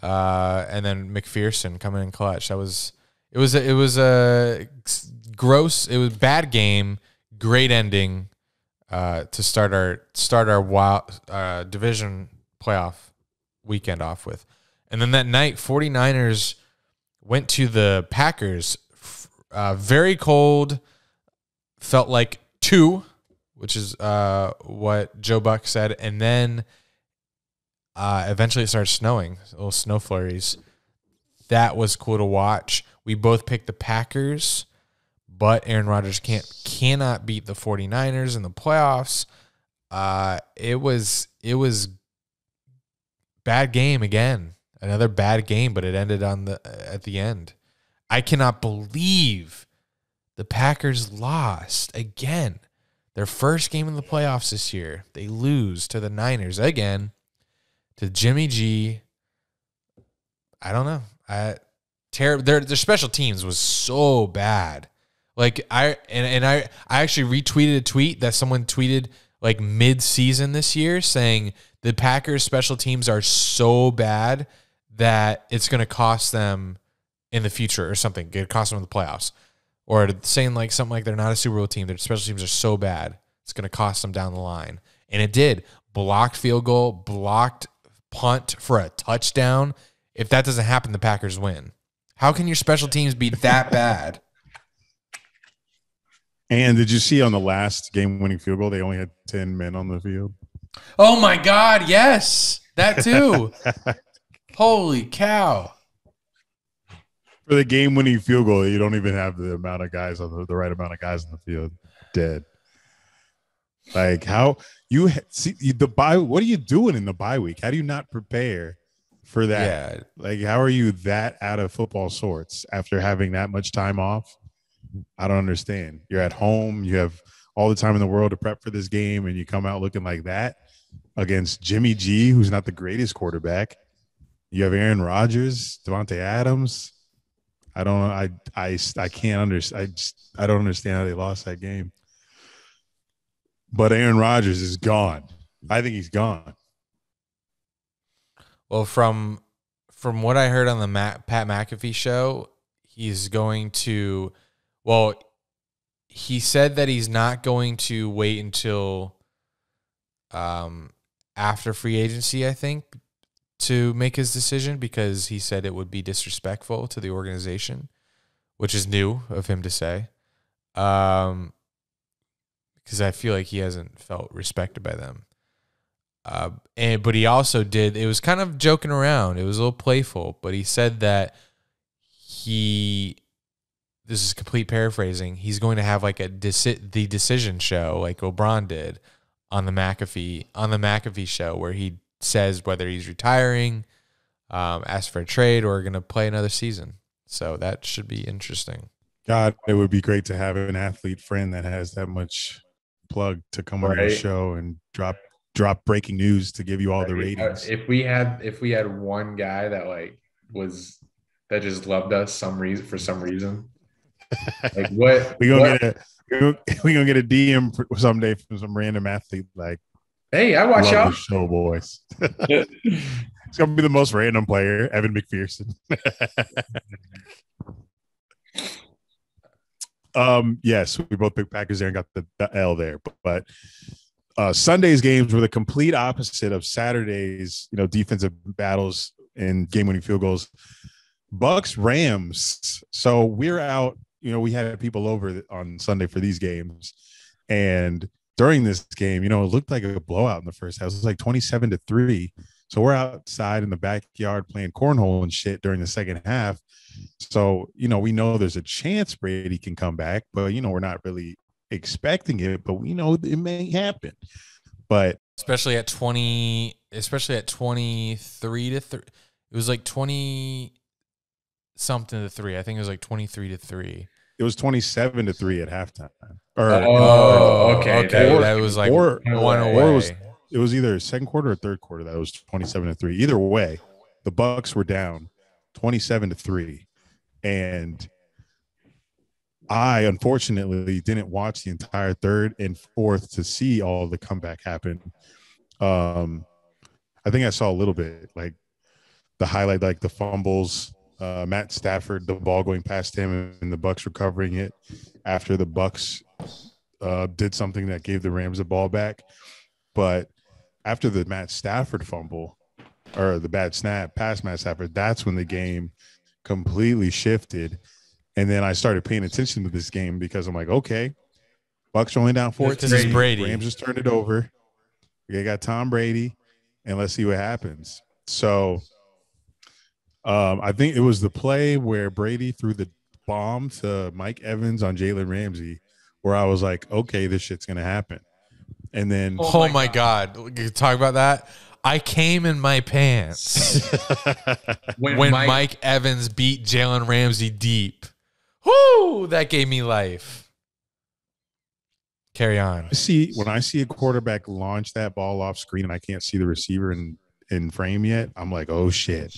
Speaker 1: And then McPherson coming in clutch. It was a gross. It was a bad game. Great ending to start our wild division playoff weekend off with. And then that night, 49ers went to the Packers. Very cold. Felt like 2, which is what Joe Buck said. And then eventually it started snowing. Little snow flurries. That was cool to watch. We both picked the Packers, but Aaron Rodgers cannot beat the 49ers in the playoffs. It was bad game again. Another bad game, but it ended at the end. I cannot believe the Packers lost again. Their first game in the playoffs this year. They lose to the Niners again, to Jimmy G. I don't know. Their special teams was so bad. Like I actually retweeted a tweet that someone tweeted like mid-season this year saying the Packers special teams are so bad that it's going to cost them in the future or something. It cost them in the playoffs. Or saying like something like they're not a Super Bowl team. Their special teams are so bad it's going to cost them down the line. And it did. Blocked field goal, blocked punt for a touchdown. If that doesn't happen, the Packers win. How can your special teams be that bad?
Speaker 2: And did you see on the last game-winning field goal, they only had 10 men on the field?
Speaker 1: Oh, my God, yes. That too. Holy cow.
Speaker 2: For the game-winning field goal, you don't even have the amount of guys on the right amount of guys on the field. Dead. Like how you see the bye? What are you doing in the bye week? How do you not prepare for that?
Speaker 1: Yeah.
Speaker 2: Like how are you that out of football sorts after having that much time off? I don't understand. You're at home. You have all the time in the world to prep for this game, and you come out looking like that against Jimmy G, who's not the greatest quarterback. You have Aaron Rodgers, Devontae Adams. I don't know. I can't understand. I don't understand how they lost that game. But Aaron Rodgers is gone. I think he's gone.
Speaker 1: Well, from what I heard on the Pat McAfee show, he's going to. Well, he said that he's not going to wait until after free agency, I think, to make his decision because he said it would be disrespectful to the organization, which is new of him to say. Because I feel like he hasn't felt respected by them. But he also did, it was kind of joking around. It was a little playful, but he said that this is complete paraphrasing, he's going to have like the decision show like LeBron did on the McAfee show where he says whether he's retiring, asks for a trade, or going to play another season. So that should be interesting.
Speaker 2: God, it would be great to have an athlete friend that has that much plug to come on your show and drop breaking news to give you all the ratings.
Speaker 3: If we had one guy that that just loved us for some reason, like what
Speaker 2: we gonna get a DM someday from some random athlete like,
Speaker 3: hey, I watch y'all
Speaker 2: show, boys. It's gonna be the most random player, Evan McPherson. Yes, we both picked Packers there and got the L there. But Sunday's games were the complete opposite of Saturday's, defensive battles and game-winning field goals. Bucks, Rams. So we're out. We had people over on Sunday for these games, and during this game, it looked like a blowout in the first half. It was like 27-3. So we're outside in the backyard playing cornhole and shit during the second half. So, we know there's a chance Brady can come back, but, we're not really expecting it, but we know it may happen. But
Speaker 1: especially at 23 to 3. It was like 20 something to 3. I think it was like 23-3.
Speaker 2: It was 27-3 at halftime.
Speaker 3: Okay.
Speaker 1: That was like one away.
Speaker 2: it was either second quarter or third quarter that was 27-3. Either way, the Bucs were down 27-3, and I unfortunately didn't watch the entire third and fourth to see all the comeback happen. I think I saw a little bit, like the highlight, like the fumbles, Matt Stafford, the ball going past him, and the Bucs recovering it after the Bucs did something that gave the Rams the ball back. But after the Matt Stafford fumble or the bad snap past Matt Stafford, that's when the game completely shifted. And then I started paying attention to this game because I'm like, okay, Bucs are only down 14.
Speaker 1: This is Brady.
Speaker 2: Rams just turned it over. They got Tom Brady, and let's see what happens. So I think it was the play where Brady threw the bomb to Mike Evans on Jalen Ramsey where I was like, okay, this shit's going to happen. And then –
Speaker 1: Oh, my God. Talk about that. I came in my pants when Mike Evans beat Jalen Ramsey deep. Whoo! That gave me life. Carry on.
Speaker 2: When I see a quarterback launch that ball off screen and I can't see the receiver in frame yet, I'm like, oh, shit.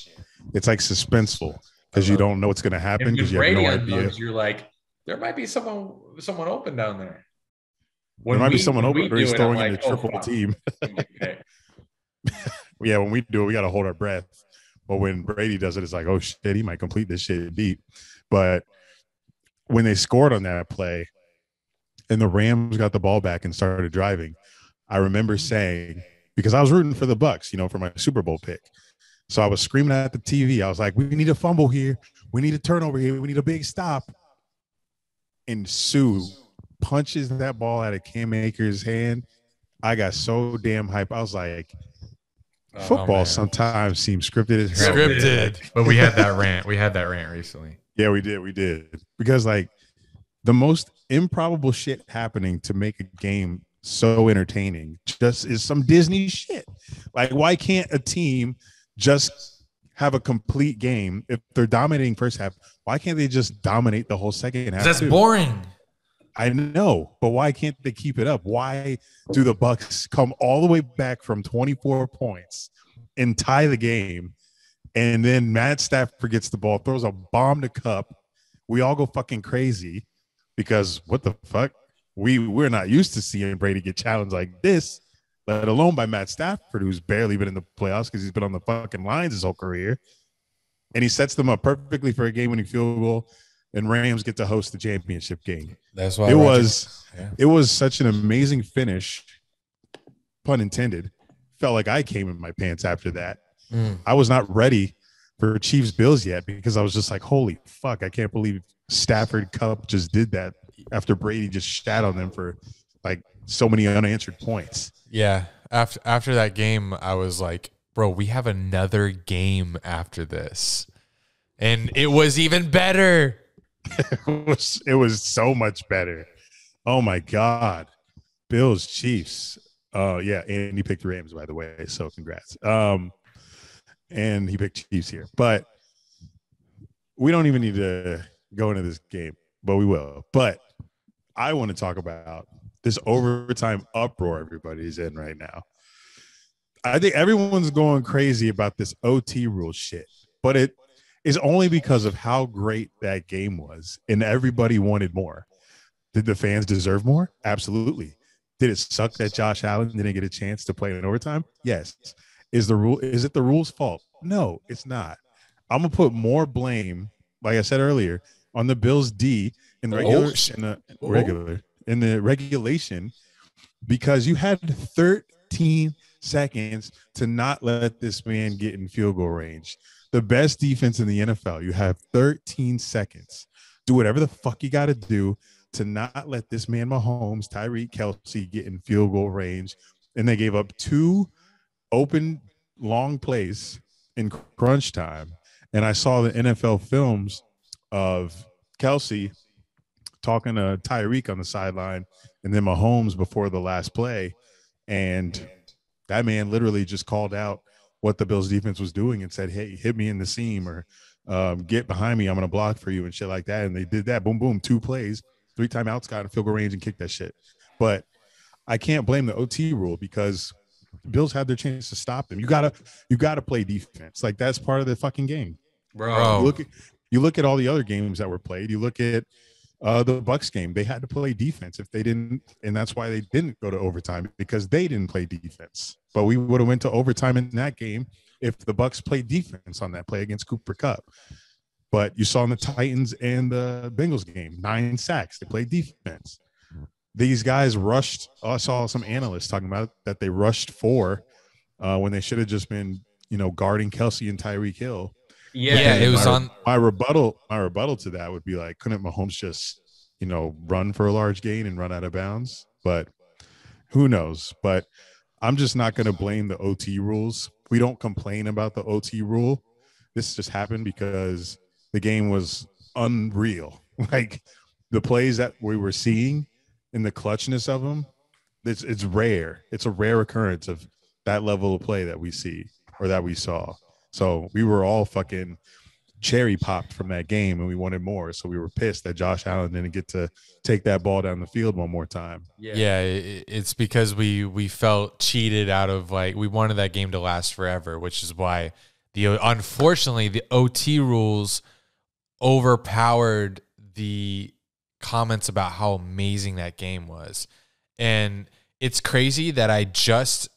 Speaker 2: It's like suspenseful because you don't know what's going to happen because you have no idea.
Speaker 3: You're like, there might be someone open down there.
Speaker 2: There might be someone open or he's throwing in a triple team.
Speaker 3: Okay.
Speaker 2: Yeah, when we do it, we got to hold our breath. But when Brady does it, it's like, oh, shit, he might complete this shit deep. But when they scored on that play and the Rams got the ball back and started driving, I remember saying, because I was rooting for the Bucs, for my Super Bowl pick. So I was screaming at the TV. I was like, we need a fumble here. We need a turnover here. We need a big stop. And Sue punches that ball out of Cam Akers' hand. I got so damn hype. I was like, football sometimes seems scripted as hell.
Speaker 1: Scripted.
Speaker 5: But we had that rant. We had that rant recently.
Speaker 2: Yeah, we did. Because like the most improbable shit happening to make a game so entertaining just is some Disney shit. Like, why can't a team just have a complete game? If they're dominating first half, why can't they just dominate the whole second half?
Speaker 1: That's boring.
Speaker 2: I know, but why can't they keep it up? Why do the Bucs come all the way back from 24 points and tie the game? And then Matt Stafford gets the ball, throws a bomb to Cup. We all go fucking crazy because what the fuck? We're not used to seeing Brady get challenged like this, let alone by Matt Stafford, who's barely been in the playoffs because he's been on the fucking lines his whole career. And he sets them up perfectly for a game-winning field goal, and Rams get to host the championship game.
Speaker 1: That's why
Speaker 2: it was such an amazing finish, pun intended. Felt like I came in my pants after that. I was not ready for Chiefs Bills yet because I was just like, holy fuck, I can't believe Stafford Cup just did that after Brady just shat on them for like so many unanswered points.
Speaker 1: Yeah. After that game, I was like, bro, we have another game after this. And it was even better.
Speaker 2: It was so much better. Oh my God. Bills, Chiefs. Yeah, and he picked Rams, by the way. So congrats. And he picked Chiefs here. But we don't even need to go into this game, but we will. But I want to talk about this overtime uproar everybody's in right now. I think everyone's going crazy about this OT rule shit, but it is only because of how great that game was, and everybody wanted more. Did the fans deserve more? Absolutely. Did it suck that Josh Allen didn't get a chance to play in overtime? Yes. Is it the rule's fault? No, it's not. I'm gonna put more blame, like I said earlier, on the Bills D in the regulation because you had 13 seconds to not let this man get in field goal range. The best defense in the NFL. You have 13 seconds. Do whatever the fuck you got to do to not let this man Mahomes, Tyreek Kelsey get in field goal range. And they gave up 2 open long plays in crunch time. And I saw the NFL films of Kelsey talking to Tyreek on the sideline and then Mahomes before the last play. And that man literally just called out what the Bills defense was doing and said, hey, hit me in the seam or get behind me. I'm going to block for you and shit like that. And they did that. Boom, boom, 2 plays, 3 timeouts, got in field goal range and kicked that shit. But I can't blame the OT rule because Bills had their chance to stop them. You gotta play defense. Like that's part of the fucking game.
Speaker 1: Bro.
Speaker 2: You look at all the other games that were played. You look at the Bucks game. They had to play defense. If they didn't, and that's why they didn't go to overtime, because they didn't play defense. But we would have went to overtime in that game if the Bucks played defense on that play against Cooper Kupp. But you saw in the Titans and the Bengals game, 9 sacks. They played defense. These guys rushed. I saw some analysts talking about that they rushed 4 when they should have just been, guarding Kelsey and Tyreek Hill.
Speaker 1: Yeah, it was on.
Speaker 2: My rebuttal to that would be like, couldn't Mahomes just, run for a large gain and run out of bounds? But who knows? But I'm just not going to blame the OT rules. We don't complain about the OT rule. This just happened because the game was unreal. Like the plays that we were seeing and the clutchness of them, it's rare. It's a rare occurrence of that level of play that we see or that we saw. So we were all fucking cherry popped from that game and we wanted more. So we were pissed that Josh Allen didn't get to take that ball down the field one more time.
Speaker 1: Yeah, it's because we felt cheated out of, like, we wanted that game to last forever, which is why unfortunately the OT rules overpowered the comments about how amazing that game was. And it's crazy that I just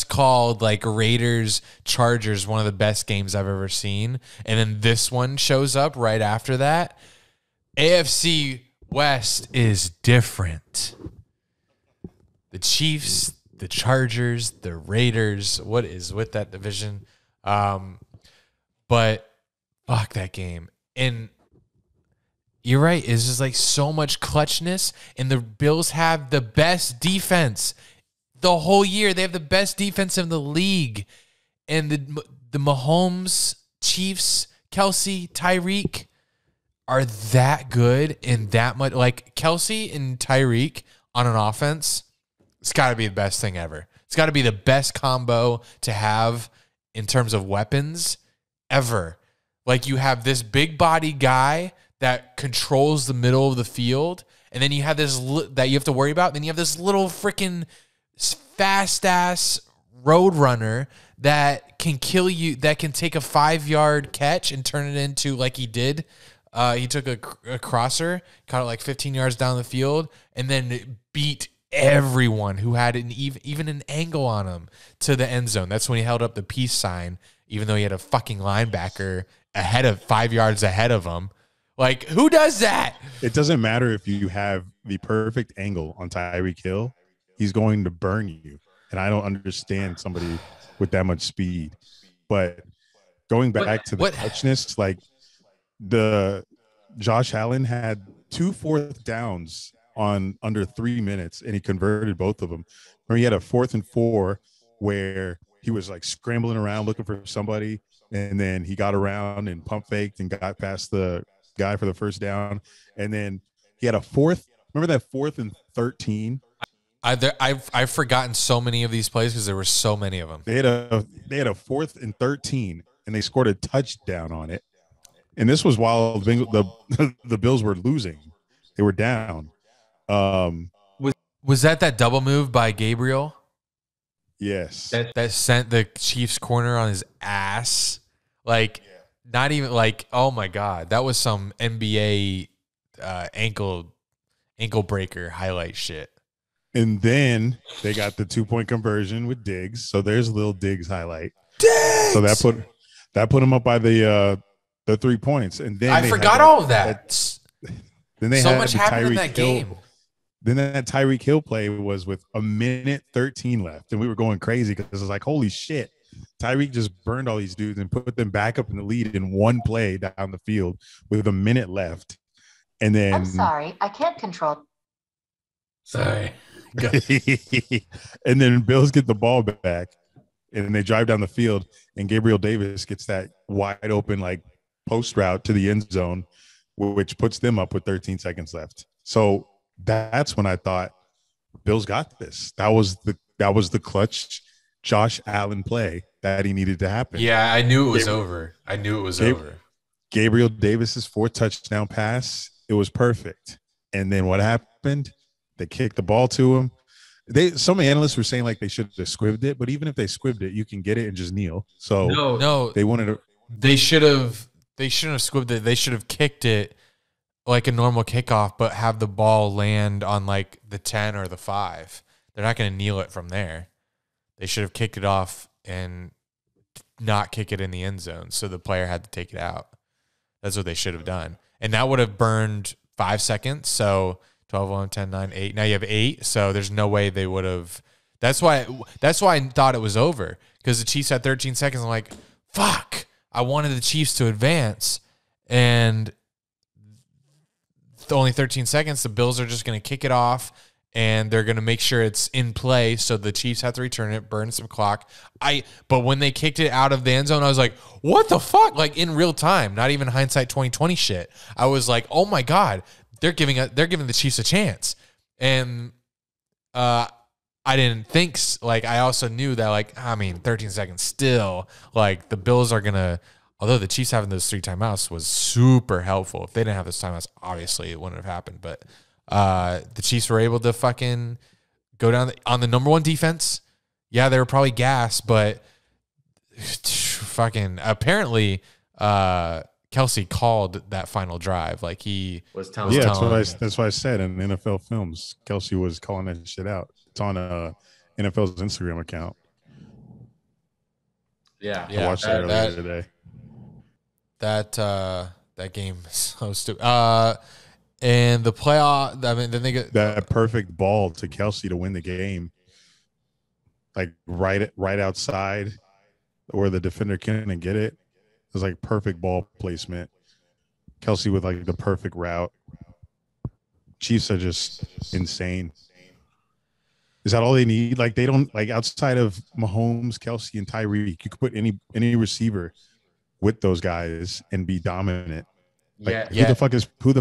Speaker 1: called like Raiders Chargers one of the best games I've ever seen, and then this one shows up right after that. AFC West is different. The Chiefs, the Chargers, the Raiders, what is with that division? But fuck that game. And you're right, it's just like so much clutchness, and the Bills have the best defense the whole year. They have the best defense in the league. And the Mahomes, Chiefs, Kelsey, Tyreek are that good and that much. Like Kelsey and Tyreek on an offense, it's got to be the best thing ever. It's got to be the best combo to have in terms of weapons ever. Like you have this big body guy that controls the middle of the field, and then you have this that you have to worry about. Then you have this little freaking fast ass road runner that can kill you, that can take a 5-yard catch and turn it into, like he did. He took a crosser, caught it like 15 yards down the field, and then beat everyone who had even an angle on him to the end zone. That's when he held up the peace sign, even though he had a fucking linebacker 5 yards ahead of him. Like, who does that?
Speaker 2: It doesn't matter if you have the perfect angle on Tyreek Hill. He's going to burn you. And I don't understand somebody with that much speed. But going back to the touchness, like the Josh Allen had 2 4th downs on under 3 minutes, and he converted both of them. Or he had a 4th and 4 where he was like scrambling around looking for somebody, and then he got around and pump faked and got past the guy for the first down. And then he had a 4th. Remember that 4th and 13?
Speaker 1: I've forgotten so many of these plays because there were so many of them.
Speaker 2: They had a 4th and 13, and they scored a touchdown on it. And this was while the Bills were losing. They were down.
Speaker 1: Was that double move by Gabriel?
Speaker 2: Yes.
Speaker 1: That sent the Chiefs corner on his ass. Like, not even like, oh my God, that was some NBA ankle breaker highlight shit.
Speaker 2: And then they got the 2-point conversion with Diggs. So there's a little Diggs highlight.
Speaker 1: Diggs!
Speaker 2: So that put him up by the 3 points. And then
Speaker 1: I forgot all of that.
Speaker 2: Then they
Speaker 1: so
Speaker 2: had
Speaker 1: much
Speaker 2: the
Speaker 1: happened in
Speaker 2: Tyreek
Speaker 1: that
Speaker 2: Hill.
Speaker 1: game.
Speaker 2: Then that Tyreek Hill play was with 1:13 left, and we were going crazy because it was like, holy shit, Tyreek just burned all these dudes and put them back up in the lead in one play down the field with a minute left. And then
Speaker 6: I'm sorry, I can't control.
Speaker 1: Sorry.
Speaker 2: And then Bills get the ball back, and they drive down the field, and Gabriel Davis gets that wide open like post route to the end zone, which puts them up with 13 seconds left. So that's when I thought Bills got this. That was the clutch Josh Allen play that he needed to happen.
Speaker 1: Yeah, I knew it was over. Over.
Speaker 2: Gabriel Davis's 4th touchdown pass, it was perfect. And then what happened? They kicked the ball to him. Some analysts were saying like they should have squibbed it, but even if they squibbed it, you can get it and just kneel. So
Speaker 1: No,
Speaker 2: they wanted to.
Speaker 1: they shouldn't have squibbed it. They should have kicked it like a normal kickoff, but have the ball land on like the 10 or the 5. They're not going to kneel it from there. They should have kicked it off and not kick it in the end zone, so the player had to take it out. That's what they should have done. And that would have burned 5 seconds. So 12, 11, 10, 9, 8. Now you have 8, so there's no way they would have. That's why I thought it was over, because the Chiefs had 13 seconds. I'm like, fuck. I wanted the Chiefs to advance, and only 13 seconds. The Bills are just going to kick it off, and they're going to make sure it's in play, so the Chiefs have to return it, burn some clock. But when they kicked it out of the end zone, I was like, what the fuck? Like in real time, not even hindsight 2020 shit. I was like, oh my God, they're giving the Chiefs a chance. And I didn't think, like, I also knew that, like, 13 seconds still, like, the Bills are going to, although the Chiefs having those 3 timeouts was super helpful. If they didn't have those timeouts, obviously it wouldn't have happened. But the Chiefs were able to fucking go down on the number 1 defense. Yeah, they were probably gassed, but fucking apparently Kelsey called that final drive. Like he
Speaker 3: was telling.
Speaker 2: Yeah, that's why I said in NFL films, Kelsey was calling that shit out. It's on NFL's Instagram account.
Speaker 3: Yeah,
Speaker 2: I watched that earlier today.
Speaker 1: That game is so stupid. And the playoff, then they get
Speaker 2: that perfect ball to Kelsey to win the game, like right outside where the defender couldn't get it. It was like perfect ball placement. Kelsey with like the perfect route. Chiefs are just insane. Is that all they need? Like they don't, like, outside of Mahomes, Kelsey, and Tyreek, you could put any receiver with those guys and be dominant. Like, who the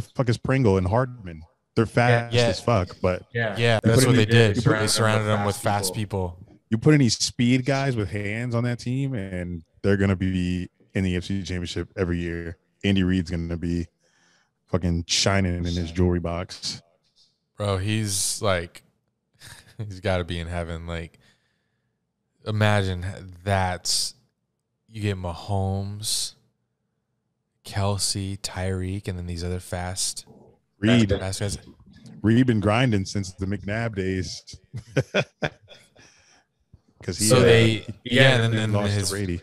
Speaker 2: fuck is Pringle and Hardman? They're fast as fuck, but
Speaker 1: that's what they did. They surrounded them with fast people.
Speaker 2: You put any speed guys with hands on that team, and they're gonna be in the AFC Championship every year. Andy Reid's gonna be fucking shining in his jewelry box.
Speaker 1: Bro, he's like, he's got to be in heaven. Like, imagine you get Mahomes, Kelsey, Tyreek, and then these other fast guys.
Speaker 2: Reid been grinding since the McNabb days. Because
Speaker 1: and then
Speaker 2: lost to Brady.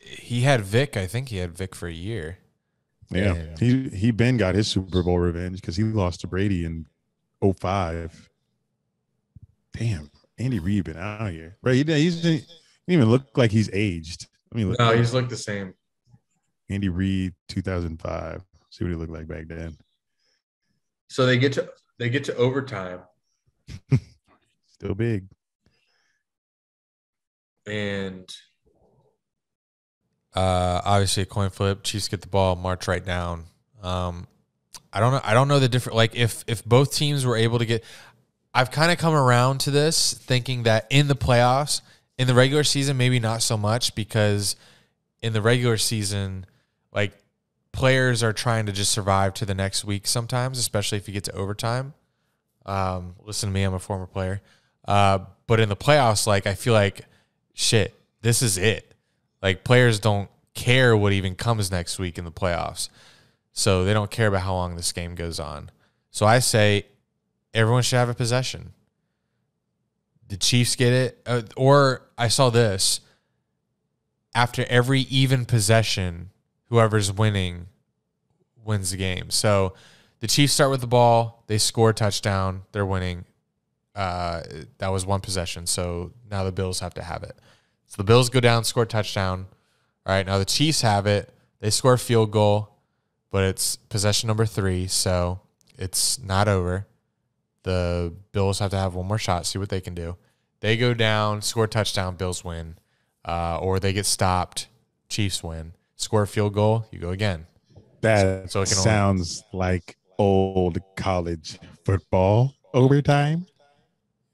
Speaker 1: He had Vic. I think he had Vic for a year.
Speaker 2: Yeah. He Ben got his Super Bowl revenge because he lost to Brady in 2005. Damn, Andy Reid been out here. Right, he didn't even look like he's aged.
Speaker 3: No, he's looked the same.
Speaker 2: Andy Reid, 2005. See what he looked like back then.
Speaker 3: So they get to overtime.
Speaker 2: Still big.
Speaker 3: And
Speaker 1: obviously a coin flip. Chiefs get the ball, march right down. I don't know the different. Like if both teams were able to get. I've kind of come around to this thinking that in the playoffs, in the regular season, maybe not so much, because in the regular season, like, players are trying to just survive to the next week sometimes, especially if you get to overtime. Listen to me, I'm a former player. But in the playoffs, like, I feel like, shit, this is it. Like, players don't care what even comes next week in the playoffs. So they don't care about how long this game goes on. So I say everyone should have a possession. The Chiefs get it. Or I saw this. After every even possession, whoever's winning wins the game. So the Chiefs start with the ball. They score a touchdown. They're winning. That was one possession. So now the Bills have to have it. So the Bills go down, score a touchdown. All right, now the Chiefs have it. They score a field goal, but it's possession number 3, so it's not over. The Bills have to have one more shot, see what they can do. They go down, score a touchdown, Bills win. Or they get stopped, Chiefs win. Score a field goal, you go again.
Speaker 2: That sounds like old college football overtime.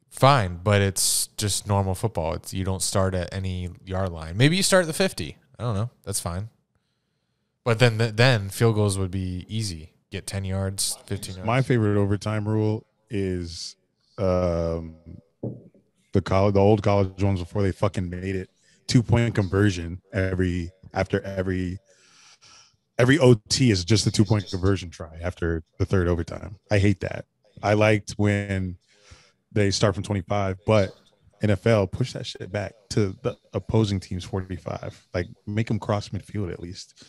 Speaker 1: Fine, but it's just normal football. You don't start at any yard line. Maybe you start at the 50. I don't know. That's fine. But then field goals would be easy. Get 10 yards, 15 yards.
Speaker 2: My favorite overtime rule is the old college ones before they fucking made it 2-point conversion after every OT is just a 2-point conversion try after the third overtime. I hate that. I liked when they start from 25, but NFL push that shit back to the opposing team's 45. Like make them cross midfield at least.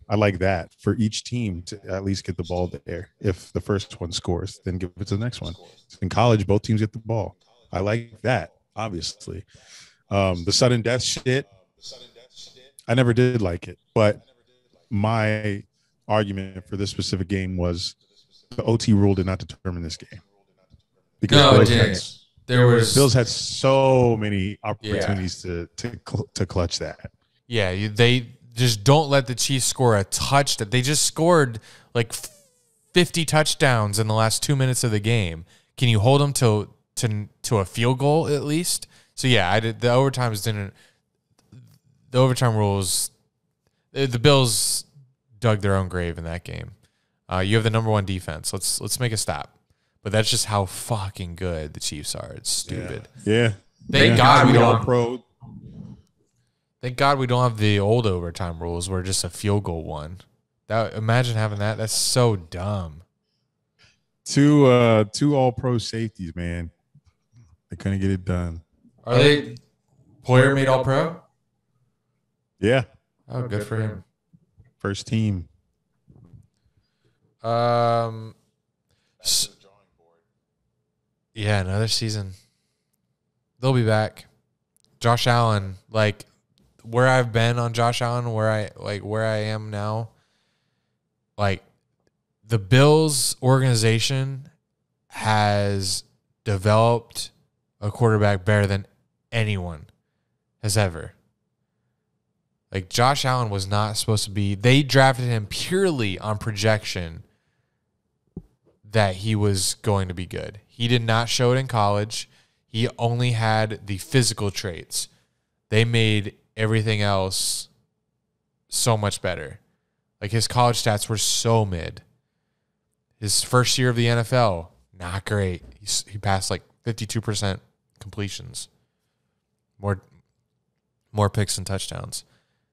Speaker 2: I like that for each team to at least get the ball there. If the first one scores, then give it to the next one. In college, both teams get the ball. I like that, obviously. The sudden death shit, I never did like it. But my argument for this specific game was the OT rule did not determine this game. Because Bills had so many opportunities to clutch that.
Speaker 1: Yeah, they just don't let the Chiefs score a touchdown. They just scored like 50 touchdowns in the last 2 minutes of the game. Can you hold them to a field goal at least? So yeah, the overtime rules. The Bills dug their own grave in that game. You have the number one defense. Let's make a stop. But that's just how fucking good the Chiefs are. It's stupid.
Speaker 2: Yeah.
Speaker 1: Thank God we don't.
Speaker 2: Pro.
Speaker 1: Thank God we don't have the old overtime rules where just a field goal won. Imagine having that. That's so dumb.
Speaker 2: Two all-pro safeties, man. They couldn't get it done.
Speaker 1: Are they Poyer made all-pro?
Speaker 2: Yeah.
Speaker 1: Oh, good for him.
Speaker 2: First team.
Speaker 1: Yeah, another season. They'll be back. Josh Allen, like where I've been on Josh Allen, where I am now, like the Bills organization has developed a quarterback better than anyone has ever. Like Josh Allen was not supposed to be. They drafted him purely on projection that he was going to be good. He did not show it in college. He only had the physical traits. They made everything else so much better. Like his college stats were so mid. His first year of the NFL, not great. He passed like 52% completions. More picks and touchdowns.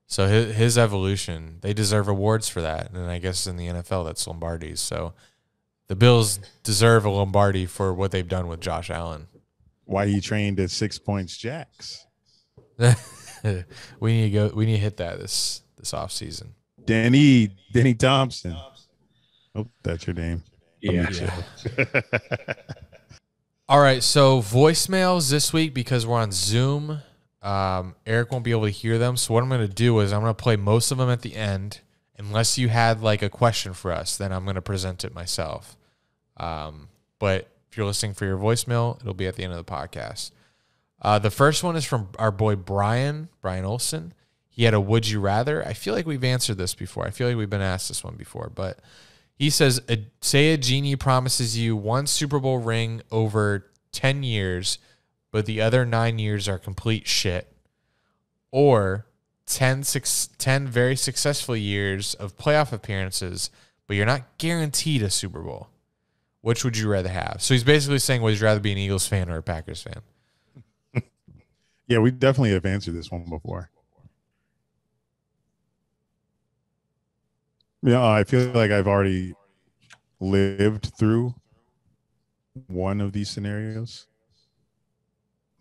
Speaker 1: So his evolution, they deserve awards for that. And I guess in the NFL, that's Lombardi's. So the Bills deserve a Lombardi for what they've done with Josh Allen.
Speaker 2: Why he trained at 6 points jacks.
Speaker 1: We need to hit that this offseason.
Speaker 2: Danny Thompson. Hope that's your name.
Speaker 3: Yeah.
Speaker 1: All right, so voicemails this week because we're on Zoom. Eric won't be able to hear them, so what I'm going to do is I'm going to play most of them at the end. Unless you had like a question for us, then I'm going to present it myself. But if you're listening for your voicemail, it'll be at the end of the podcast. The first one is from our boy Brian Olson. He had a would you rather. I feel like we've answered this before. I feel like we've been asked this one before. But he says, say a genie promises you one Super Bowl ring over 10 years, but the other 9 years are complete shit. Or 10 very successful years of playoff appearances, but you're not guaranteed a Super Bowl. Which would you rather have? So he's basically saying, would you rather be an Eagles fan or a Packers fan?
Speaker 2: Yeah, we definitely have answered this one before. Yeah, I feel like I've already lived through one of these scenarios.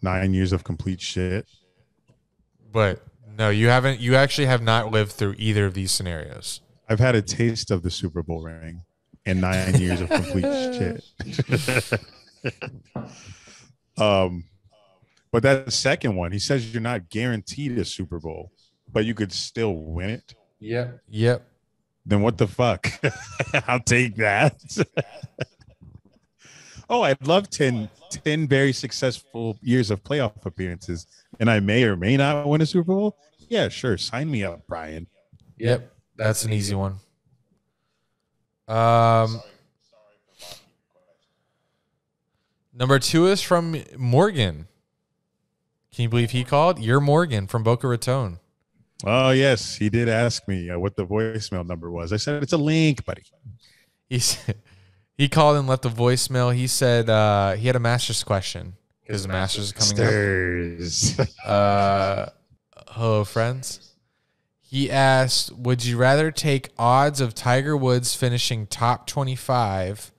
Speaker 2: 9 years of complete shit.
Speaker 1: But no, you haven't. You actually have not lived through either of these scenarios.
Speaker 2: I've had a taste of the Super Bowl ring and 9 years of complete shit. But that second one, he says you're not guaranteed a Super Bowl, but you could still win it.
Speaker 1: Yep.
Speaker 2: Then what the fuck? I'll take that. Oh, I'd love 10 very successful years of playoff appearances, and I may or may not win a Super Bowl. Yeah, sure. Sign me up, Brian.
Speaker 1: Yep. That's an easy one. Number 2 is from Morgan. Can you believe he called? You're Morgan from Boca Raton.
Speaker 2: Oh, yes. He did ask me what the voicemail number was. I said, it's a link, buddy.
Speaker 1: He called and left a voicemail. He said he had a master's question. because the Masters is coming
Speaker 2: Stars.
Speaker 1: up. Hello, friends. He asked, would you rather take odds of Tiger Woods finishing top 25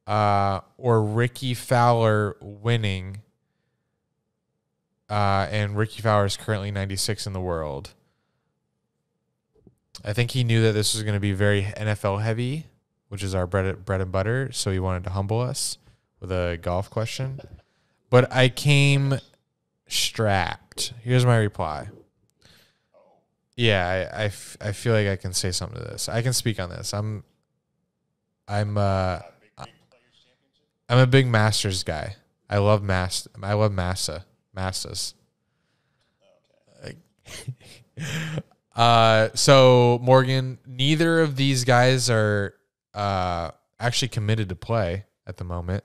Speaker 1: or Ricky Fowler winning? And Ricky Fowler is currently 96 in the world. I think he knew that this was going to be very NFL heavy, which is our bread and butter, so he wanted to humble us with a golf question. But I came strapped. Here's my reply. Yeah, I feel like I can say something to this. I can speak on this. I'm a big Masters guy. I love Massas. So Morgan, neither of these guys are actually committed to play at the moment.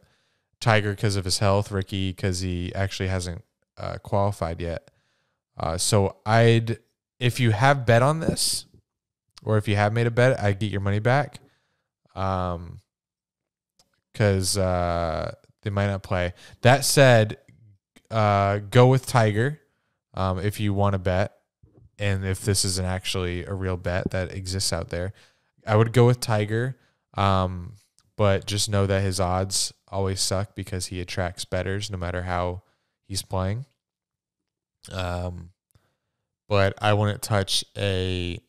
Speaker 1: Tiger because of his health, Ricky because he actually hasn't qualified yet. So if you have bet on this, or if you have made a bet, I'd get your money back. Because they might not play. That said, go with Tiger if you want to bet, and if this isn't actually a real bet that exists out there. I would go with Tiger, but just know that his odds always suck because he attracts bettors no matter how he's playing. But I wouldn't touch a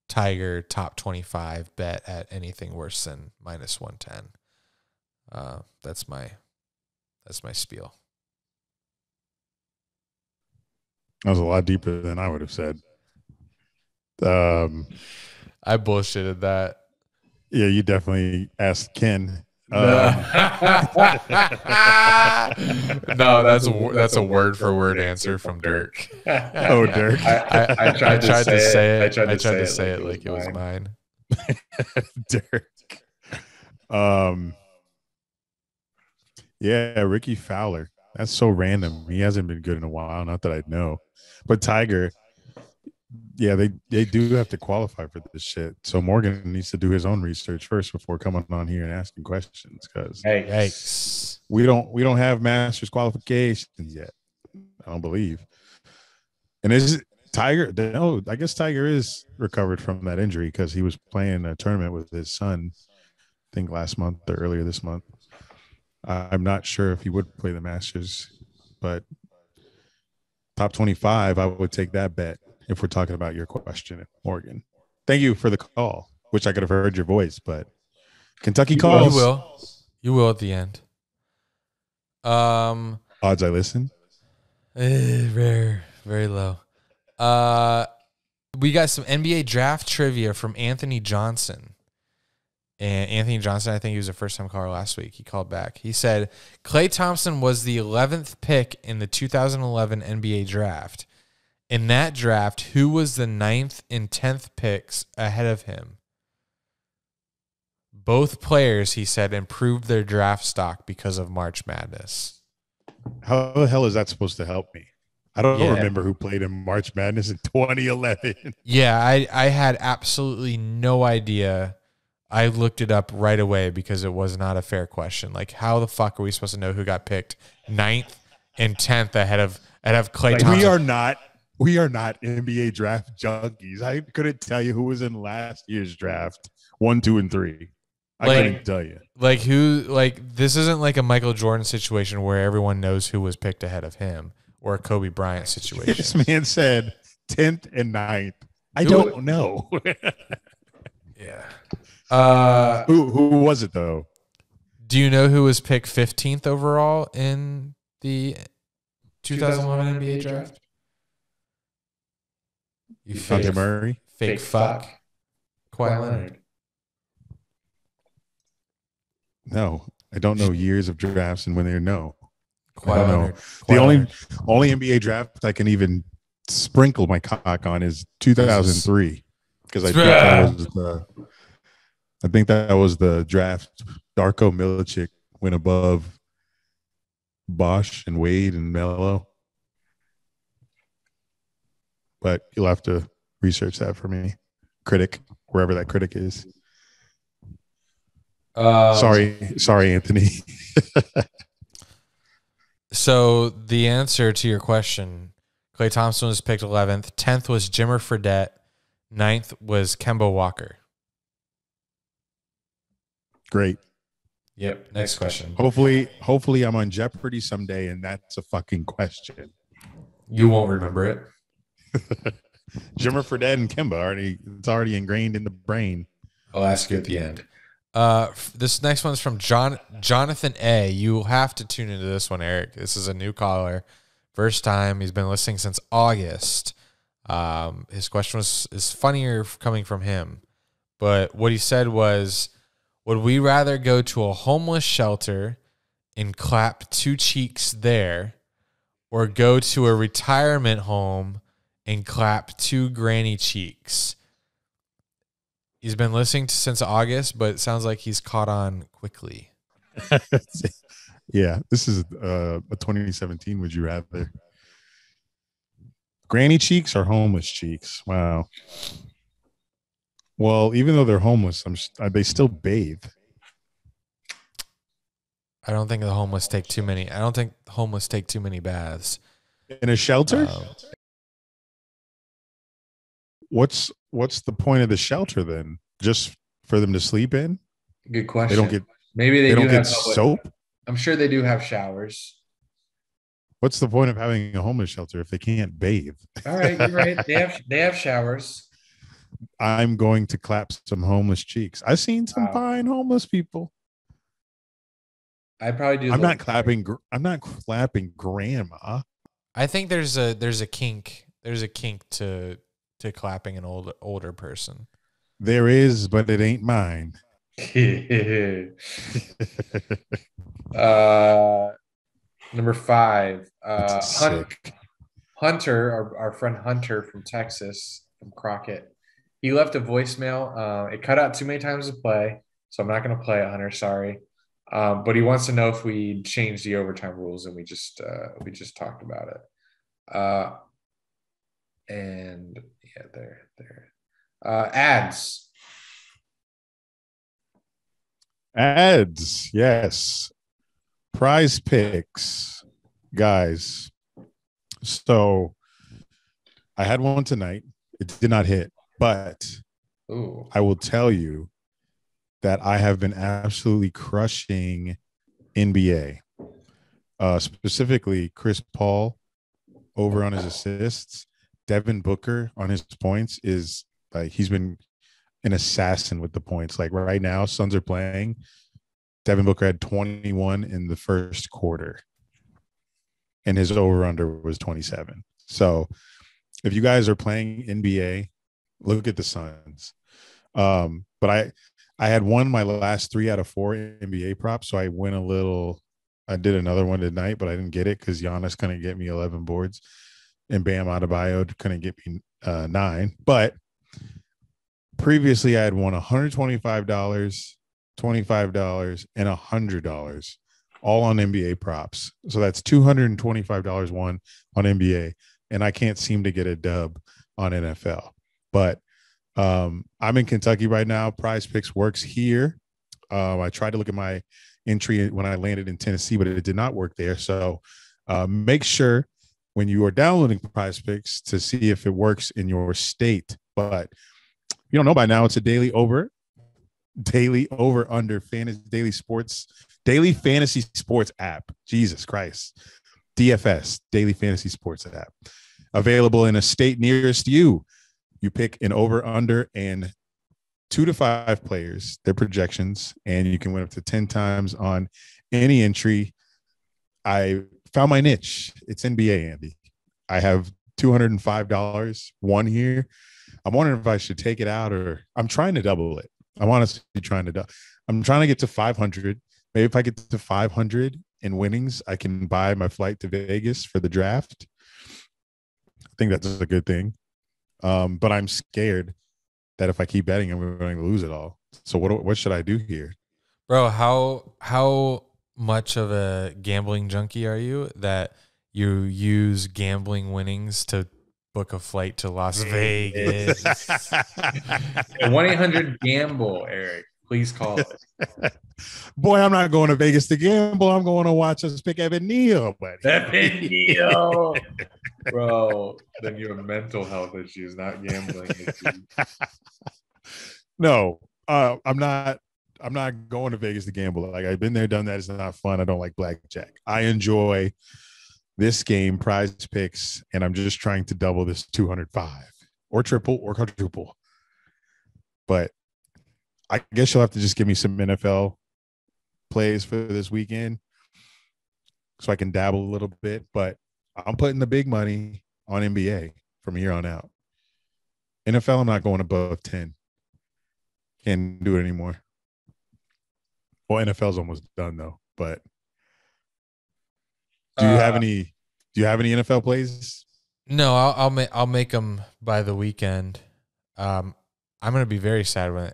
Speaker 1: Tiger top 25 bet at anything worse than minus 110. That's my spiel.
Speaker 2: That was a lot deeper than I would have said.
Speaker 1: I bullshitted that.
Speaker 2: Yeah, you definitely asked Ken.
Speaker 1: No, that's a word for word answer from Dirk.
Speaker 2: Oh, Dirk.
Speaker 3: I tried to say it.
Speaker 1: I tried to say it like it was mine.
Speaker 2: Dirk. Yeah, Ricky Fowler. That's so random. He hasn't been good in a while. Not that I know. But Tiger, yeah, they do have to qualify for this shit. So Morgan needs to do his own research first before coming on here and asking questions, because
Speaker 1: Yikes.
Speaker 2: we don't have Masters qualifications yet. I don't believe. And is Tiger? No, I guess Tiger is recovered from that injury because he was playing a tournament with his son, I think last month or earlier this month. I'm not sure if he would play the Masters, but top 25, I would take that bet if we're talking about your question, Morgan. Thank you for the call. Wish I could have heard your voice, but Kentucky calls.
Speaker 1: You will at the end.
Speaker 2: Odds I listen.
Speaker 1: Very, very low. We got some NBA draft trivia from Anthony Johnson. And Anthony Johnson, I think he was a first-time caller last week. He called back. He said, Klay Thompson was the 11th pick in the 2011 NBA draft. In that draft, who was the 9th and 10th picks ahead of him? Both players, he said, improved their draft stock because of March Madness.
Speaker 2: How the hell is that supposed to help me? I don't remember who played in March Madness in 2011.
Speaker 1: Yeah, I had absolutely no idea. I looked it up right away because it was not a fair question. Like, how the fuck are we supposed to know who got picked 9th and 10th ahead of Klay Thompson?
Speaker 2: We are not NBA draft junkies. I couldn't tell you who was in last year's draft 1, 2, and 3. I couldn't tell you.
Speaker 1: This isn't like a Michael Jordan situation where everyone knows who was picked ahead of him, or a Kobe Bryant situation.
Speaker 2: This man said 10th and 9th. I don't know.
Speaker 1: Yeah.
Speaker 2: Who was it though?
Speaker 1: Do you know who was picked 15th overall in the 2011 NBA draft? You
Speaker 2: Hunter Murray?
Speaker 1: Fake fuck. Kawhi Leonard.
Speaker 2: No, I don't know years of drafts and when they're no.
Speaker 1: Kawhi
Speaker 2: I don't know.
Speaker 1: Leonard.
Speaker 2: The only NBA draft I can even sprinkle my cock on is 2003 because I think that was the draft. Darko Milicic went above Bosch and Wade and Melo. But you'll have to research that for me. Critic, wherever that critic is. Sorry, Anthony.
Speaker 1: So the answer to your question, Klay Thompson was picked 11th. 10th was Jimmer Fredette. 9th was Kemba Walker.
Speaker 2: Great.
Speaker 1: Yep. Next question.
Speaker 2: Hopefully I'm on Jeopardy someday, and that's a fucking question.
Speaker 3: You won't remember it.
Speaker 2: Jimmer Fredette and Kemba it's already ingrained in the brain.
Speaker 3: I'll ask you at the end.
Speaker 1: This next one's from Jonathan A. You have to tune into this one, Eric. This is a new caller. First time. He's been listening since August. His question is funnier coming from him. But what he said was, would we rather go to a homeless shelter and clap 2 cheeks there, or go to a retirement home and clap 2 granny cheeks? He's been listening since August, but it sounds like he's caught on quickly.
Speaker 2: Yeah, this is a 2017. Would you rather granny cheeks or homeless cheeks? Wow. Well, even though they're homeless, they still bathe.
Speaker 1: I don't think the homeless take too many. I don't think homeless take too many baths
Speaker 2: In a shelter? What's the point of the shelter then? Just for them to sleep in?
Speaker 3: Good question.
Speaker 2: They don't get
Speaker 3: Maybe they
Speaker 2: don't
Speaker 3: do
Speaker 2: get
Speaker 3: have
Speaker 2: soap?
Speaker 3: I'm sure they do have showers.
Speaker 2: What's the point of having a homeless shelter if they can't bathe?
Speaker 3: All right, you're right. They have showers.
Speaker 2: I'm going to clap some homeless cheeks. I've seen some fine homeless people.
Speaker 3: I probably do.
Speaker 2: I'm not clapping grandma.
Speaker 1: I think there's a kink. There's a kink to clapping an older person.
Speaker 2: There is, but it ain't mine.
Speaker 3: Number 5.
Speaker 2: Sick.
Speaker 3: Hunter, our friend Hunter from Texas, from Crockett. He left a voicemail. It cut out too many times to play, so I'm not going to play it, Hunter. Sorry. But he wants to know if we changed the overtime rules, and we just talked about it. And yeah, there.
Speaker 2: Ads, yes. Prize picks, guys. So I had one tonight. It did not hit, but
Speaker 3: Ooh.
Speaker 2: I will tell you that I have been absolutely crushing NBA. Specifically, Chris Paul over on his assists. Devin Booker on his points is like he's been an assassin with the points. Like right now, Suns are playing. Devin Booker had 21 in the first quarter, and his over-under was 27. So if you guys are playing NBA, look at the Suns. But I had won my last 3 out of 4 NBA props, so I went I did another one tonight, but I didn't get it because Giannis couldn't get me 11 boards, and Bam Adebayo couldn't get me 9. But previously, I had won $125, $25, and $100, all on NBA props. So that's $225 won on NBA, and I can't seem to get a dub on NFL. But I'm in Kentucky right now. Prize Picks works here. I tried to look at my entry when I landed in Tennessee, but it did not work there. So make sure when you are downloading Prize Picks to see if it works in your state. But if you don't know by now, it's a daily over under daily fantasy sports app. Jesus Christ. DFS, Daily Fantasy Sports app. Available in a state nearest you. You pick an over under and 2 to 5 players, their projections, and you can win up to 10 times on any entry. I found my niche. It's NBA, Andy. I have $205 won here. I'm wondering if I should take it out, or I'm trying to double it. I'm honestly trying to I'm trying to get to 500. Maybe if I get to 500 in winnings, I can buy my flight to Vegas for the draft. I think that's a good thing. But I'm scared that if I keep betting, I'm going to lose it all. So what should I do here?
Speaker 1: Bro, how much of a gambling junkie are you that you use gambling winnings to book a flight to Las Vegas?
Speaker 3: 1-800-GAMBLE, Eric. Please call us.
Speaker 2: Boy, I'm not going to Vegas to gamble. I'm going to watch us pick Evan Neal, buddy.
Speaker 3: Evan Neal. Bro, then you have mental health issues, not gambling issues.
Speaker 2: No, I'm not going to Vegas to gamble. Like, I've been there, done that. It's not fun. I don't like blackjack. I enjoy this game, Prize Picks, and I'm just trying to double this 205 or triple or quadruple. But I guess you'll have to just give me some NFL plays for this weekend so I can dabble a little bit. But I'm putting the big money on NBA from here on out. NFL, I'm not going above 10. Can't do it anymore. Well, NFL's almost done though. But do you have any NFL plays?
Speaker 1: No, I'll make them by the weekend. I'm gonna be very sad when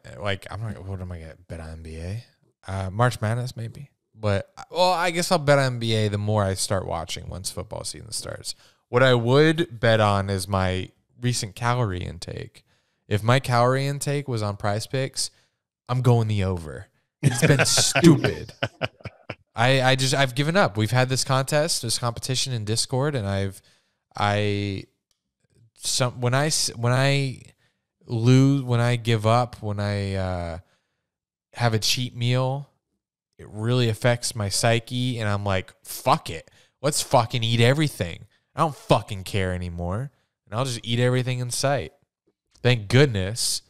Speaker 1: I'm not. What am I gonna bet on NBA? March Madness maybe, but I guess I'll bet on NBA the more I start watching once football season starts. What I would bet on is my recent calorie intake. If my calorie intake was on Prize Picks, I'm going the over. It's been stupid. I've given up. We've had this competition in Discord, and when I lose, when I give up, when I have a cheat meal, it really affects my psyche, and I'm like, fuck it. Let's fucking eat everything. I don't fucking care anymore, and I'll just eat everything in sight. Thank goodness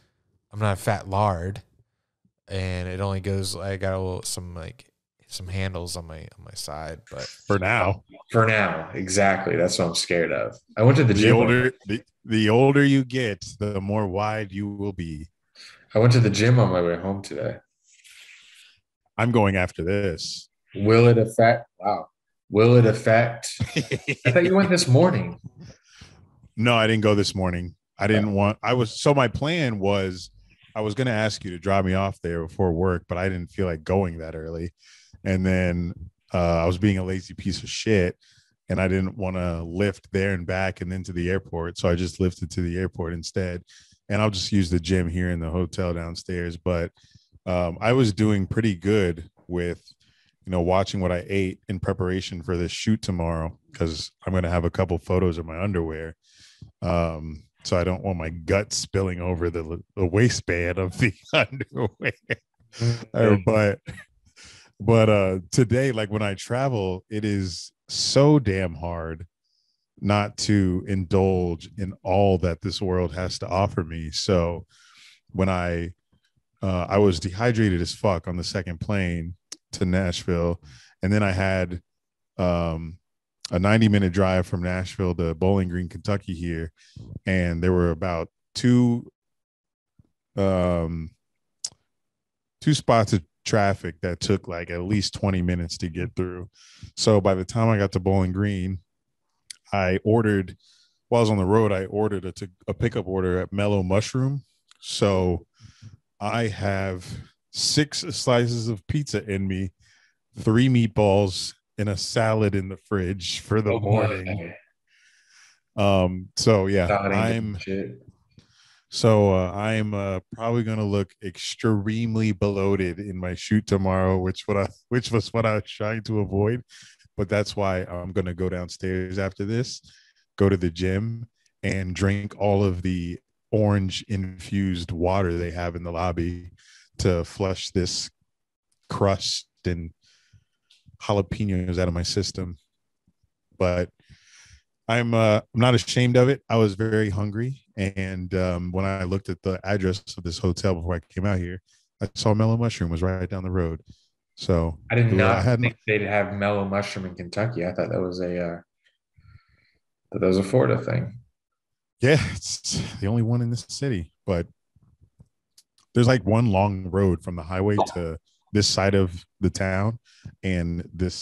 Speaker 1: I'm not a fat lard, and it only goes. I got some handles on my side, but
Speaker 2: for now,
Speaker 3: exactly. That's what I'm scared of. I went to the gym.
Speaker 2: The older you get, the more wide you will be.
Speaker 3: I went to the gym on my way home today.
Speaker 2: I'm going after this.
Speaker 3: Will it affect? Wow. Will it affect? I thought you went this morning.
Speaker 2: No, I didn't go this morning. I didn't want. My plan was I was going to ask you to drop me off there before work, but I didn't feel like going that early. And then I was being a lazy piece of shit, and I didn't want to lift there and back and then to the airport. So I just lifted to the airport instead. And I'll just use the gym here in the hotel downstairs. But I was doing pretty good with, watching what I ate in preparation for this shoot tomorrow, because I'm going to have a couple photos of my underwear. So I don't want my gut spilling over the waistband of the underwear. But today, like when I travel, it is so damn hard not to indulge in all that this world has to offer me. So when I was dehydrated as fuck on the second plane to Nashville, and then I had a 90-minute drive from Nashville to Bowling Green, Kentucky here, and there were about two spots of traffic that took like at least 20 minutes to get through. So by the time I got to Bowling Green, while I was on the road, I ordered a pickup order at Mellow Mushroom. So I have 6 slices of pizza in me, 3 meatballs, and a salad in the fridge for the morning. So yeah, I'm probably going to look extremely bloated in my shoot tomorrow, which was what I was trying to avoid. But that's why I'm going to go downstairs after this, go to the gym, and drink all of the orange infused water they have in the lobby to flush this crust and jalapenos out of my system. But I'm not ashamed of it. I was very hungry, and when I looked at the address of this hotel before I came out here, I saw Mellow Mushroom was right down the road. So
Speaker 3: I did not think they'd have Mellow Mushroom in Kentucky. I thought that was a Florida thing.
Speaker 2: Yeah, it's the only one in this city. But there's like one long road from the highway to this side of the town, and the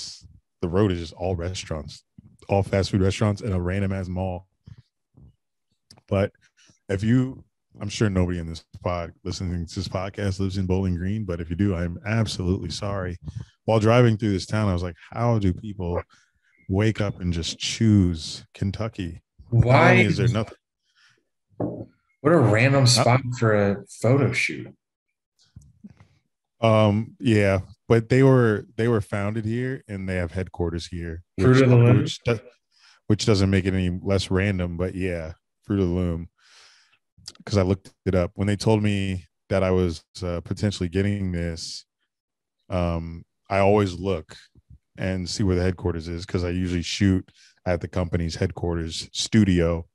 Speaker 2: road is just all restaurants, all fast food restaurants, and a random ass mall. But I'm sure nobody in this listening to this podcast lives in Bowling Green, but if you do, I'm absolutely sorry. While driving through this town, I was like, how do people wake up and just choose Kentucky?
Speaker 3: Why
Speaker 2: is there nothing?
Speaker 3: What a random spot for a photo shoot.
Speaker 2: Yeah, but they were founded here and they have headquarters here,
Speaker 3: Fruit of the Loom.
Speaker 2: which doesn't make it any less random. But yeah, Fruit of the Loom, because I looked it up when they told me that I was potentially getting this. I always look and see where the headquarters is because I usually shoot at the company's headquarters studio,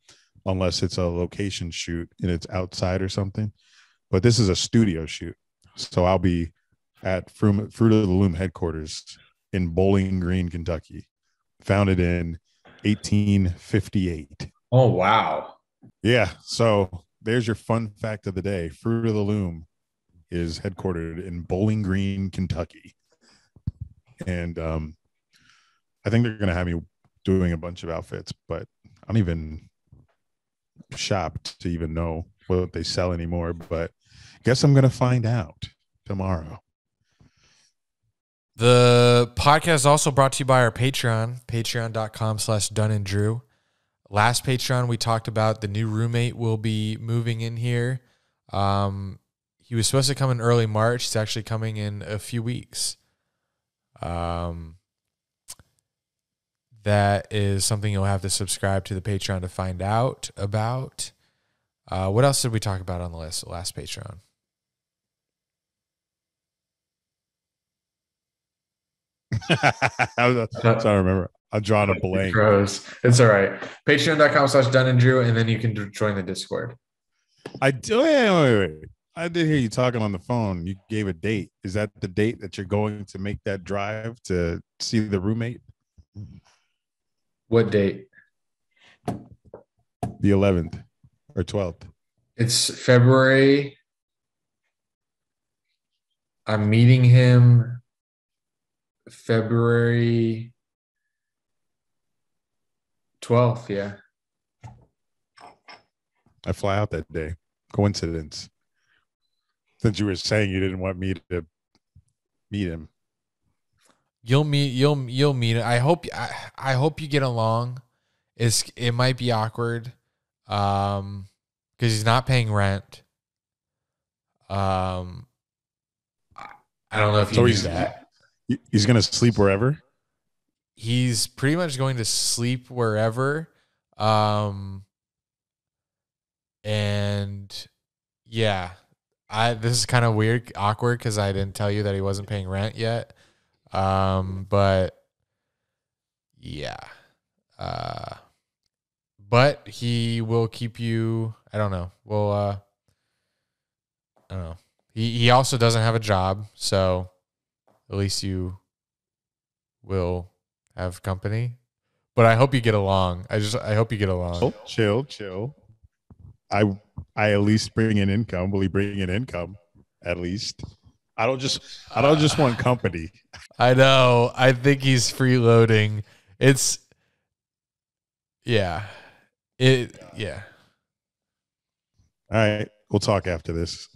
Speaker 2: unless it's a location shoot and it's outside or something. But this is a studio shoot, so I'll be at Fruit of the Loom headquarters in Bowling Green, Kentucky, founded in 1858.
Speaker 3: Oh, wow.
Speaker 2: Yeah, so there's your fun fact of the day. Fruit of the Loom is headquartered in Bowling Green, Kentucky. And I think they're going to have me doing a bunch of outfits, but I don't even shop to even know what they sell anymore. But guess I'm going to find out tomorrow.
Speaker 1: The podcast is also brought to you by our Patreon, patreon.com/Dunn and Drew. Last Patreon, we talked about the new roommate will be moving in here. He was supposed to come in early March. He's actually coming in a few weeks. That is something you'll have to subscribe to the Patreon to find out about. What else did we talk about on the last Patreon?
Speaker 2: I don't remember. I'm drawing a blank.
Speaker 3: It's all right. Patreon.com/Dunn and Drew, and then you can join the Discord.
Speaker 2: Wait. I did hear you talking on the phone. You gave a date. Is that the date that you're going to make that drive to see the roommate?
Speaker 3: What date?
Speaker 2: The 11th or 12th.
Speaker 3: It's February. I'm meeting him February 12th. Yeah.
Speaker 2: I fly out that day. Coincidence. Since you were saying you didn't want me to meet him.
Speaker 1: You'll meet him. I hope you get along. It might be awkward because he's not paying rent. I don't know if you knew that.
Speaker 2: He's going to sleep wherever?
Speaker 1: He's pretty much going to sleep wherever. And yeah, this is kind of awkward because I didn't tell you that he wasn't paying rent yet. But yeah. But he will keep you, I don't know. I don't know. He also doesn't have a job, so at least you will have company. But I hope you get along. I hope you get along.
Speaker 2: Chill. I at least bring in income. Will he bring in income? At least. I don't just want company.
Speaker 1: I know. I think he's freeloading. Yeah.
Speaker 2: All right. We'll talk after this.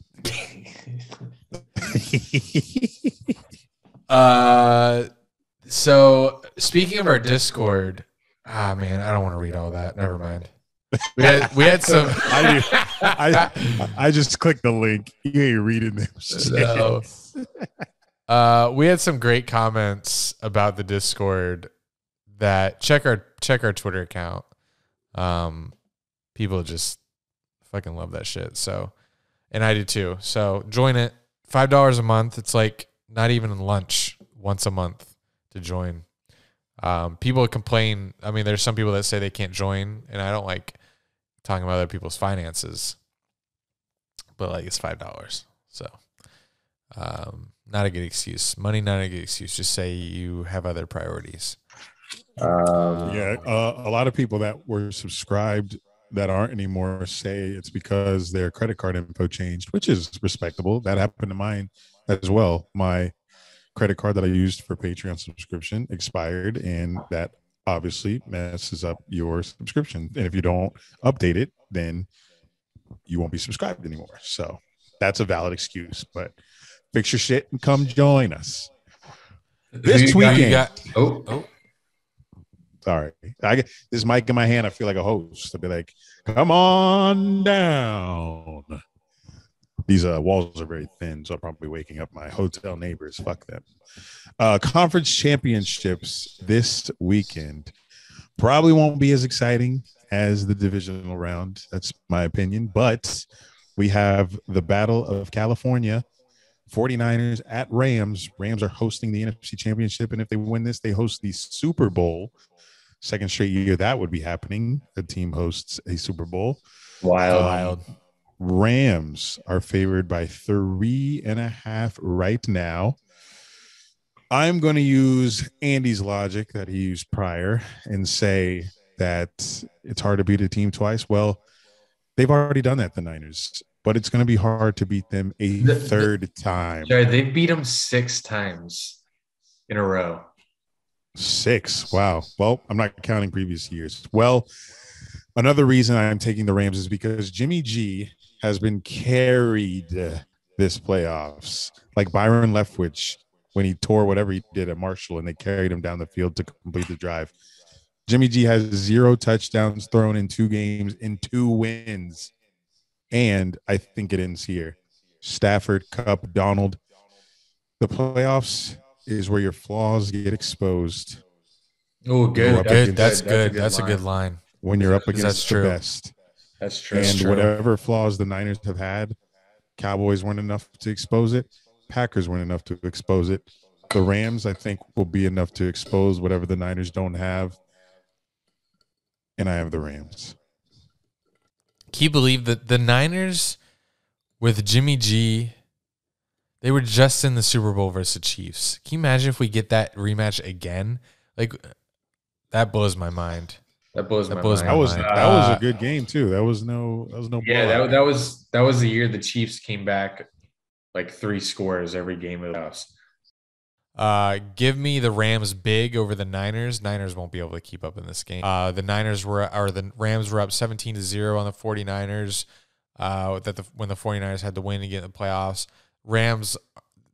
Speaker 1: So speaking of our Discord, man, I don't want to read all that. Never mind. We had some.
Speaker 2: I just clicked the link. You ain't reading them.
Speaker 1: No. We had some great comments about the Discord. That check our Twitter account. People just fucking love that shit. So, and I do too. So join it. $5 a month. It's like not even lunch once a month to join. People complain. I mean, there's some people that say they can't join, and I don't like talking about other people's finances. But like, it's $5. So, not a good excuse. Money, not a good excuse. Just say you have other priorities.
Speaker 2: A lot of people that were subscribed that aren't anymore say it's because their credit card info changed, which is respectable. That happened to mine as well. My credit card that I used for Patreon subscription expired, and that obviously messes up your subscription. And if you don't update it, then you won't be subscribed anymore. So that's a valid excuse, but fix your shit and come join us this weekend. Sorry. I get this mic in my hand. I feel like a host. I'll be like, come on down. These walls are very thin, so I'm probably waking up my hotel neighbors. Fuck them. Conference championships this weekend probably won't be as exciting as the divisional round. That's my opinion. But we have the Battle of California, 49ers at Rams. Rams are hosting the NFC Championship, and if they win this, they host the Super Bowl. Second straight year that would be happening. A team hosts a Super Bowl.
Speaker 3: Wild.
Speaker 2: Rams are favored by 3.5 right now. I'm going to use Andy's logic that he used prior and say that it's hard to beat a team twice. Well, they've already done that, the Niners, but it's going to be hard to beat them a third time.
Speaker 3: Jared, they beat them 6 times in a row.
Speaker 2: 6. Wow. Well, I'm not counting previous years. Well, another reason I'm taking the Rams is because Jimmy G has been carried this playoffs, like Byron Leftwich when he tore whatever he did at Marshall and they carried him down the field to complete the drive. Jimmy G has 0 touchdowns thrown in 2 games in 2 wins. And I think it ends here. Stafford, Kupp, Donald. The playoffs is where your flaws get exposed.
Speaker 3: Oh, good.
Speaker 1: That's good. That's a good line.
Speaker 2: When you're up against the best.
Speaker 3: That's true.
Speaker 2: And whatever flaws the Niners have had, Cowboys weren't enough to expose it. Packers weren't enough to expose it. The Rams, I think, will be enough to expose whatever the Niners don't have. And I have the Rams.
Speaker 1: Can you believe that the Niners with Jimmy G, they were just in the Super Bowl versus the Chiefs. Can you imagine if we get that rematch again? Like, that blows my mind.
Speaker 3: That blows my mind.
Speaker 2: That was a good game too. That was no.
Speaker 3: Yeah, that was the year the Chiefs came back like 3 scores every game of the playoffs.
Speaker 1: Give me the Rams big over the Niners. Niners won't be able to keep up in this game. The Rams were up 17-0 on the 49ers. When the 49ers had to win to get in the playoffs. Rams,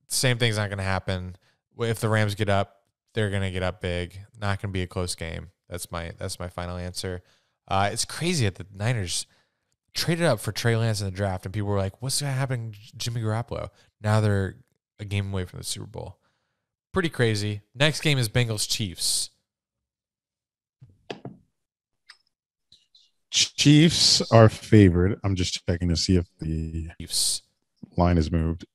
Speaker 1: same thing's not going to happen. If the Rams get up, they're going to get up big. Not going to be a close game. That's my final answer. It's crazy that the Niners traded up for Trey Lance in the draft, and people were like, "What's going to happen to Jimmy Garoppolo?" Now they're a game away from the Super Bowl. Pretty crazy. Next game is Bengals Chiefs.
Speaker 2: Chiefs are favored. I'm just checking to see if the
Speaker 1: Chiefs
Speaker 2: line has moved.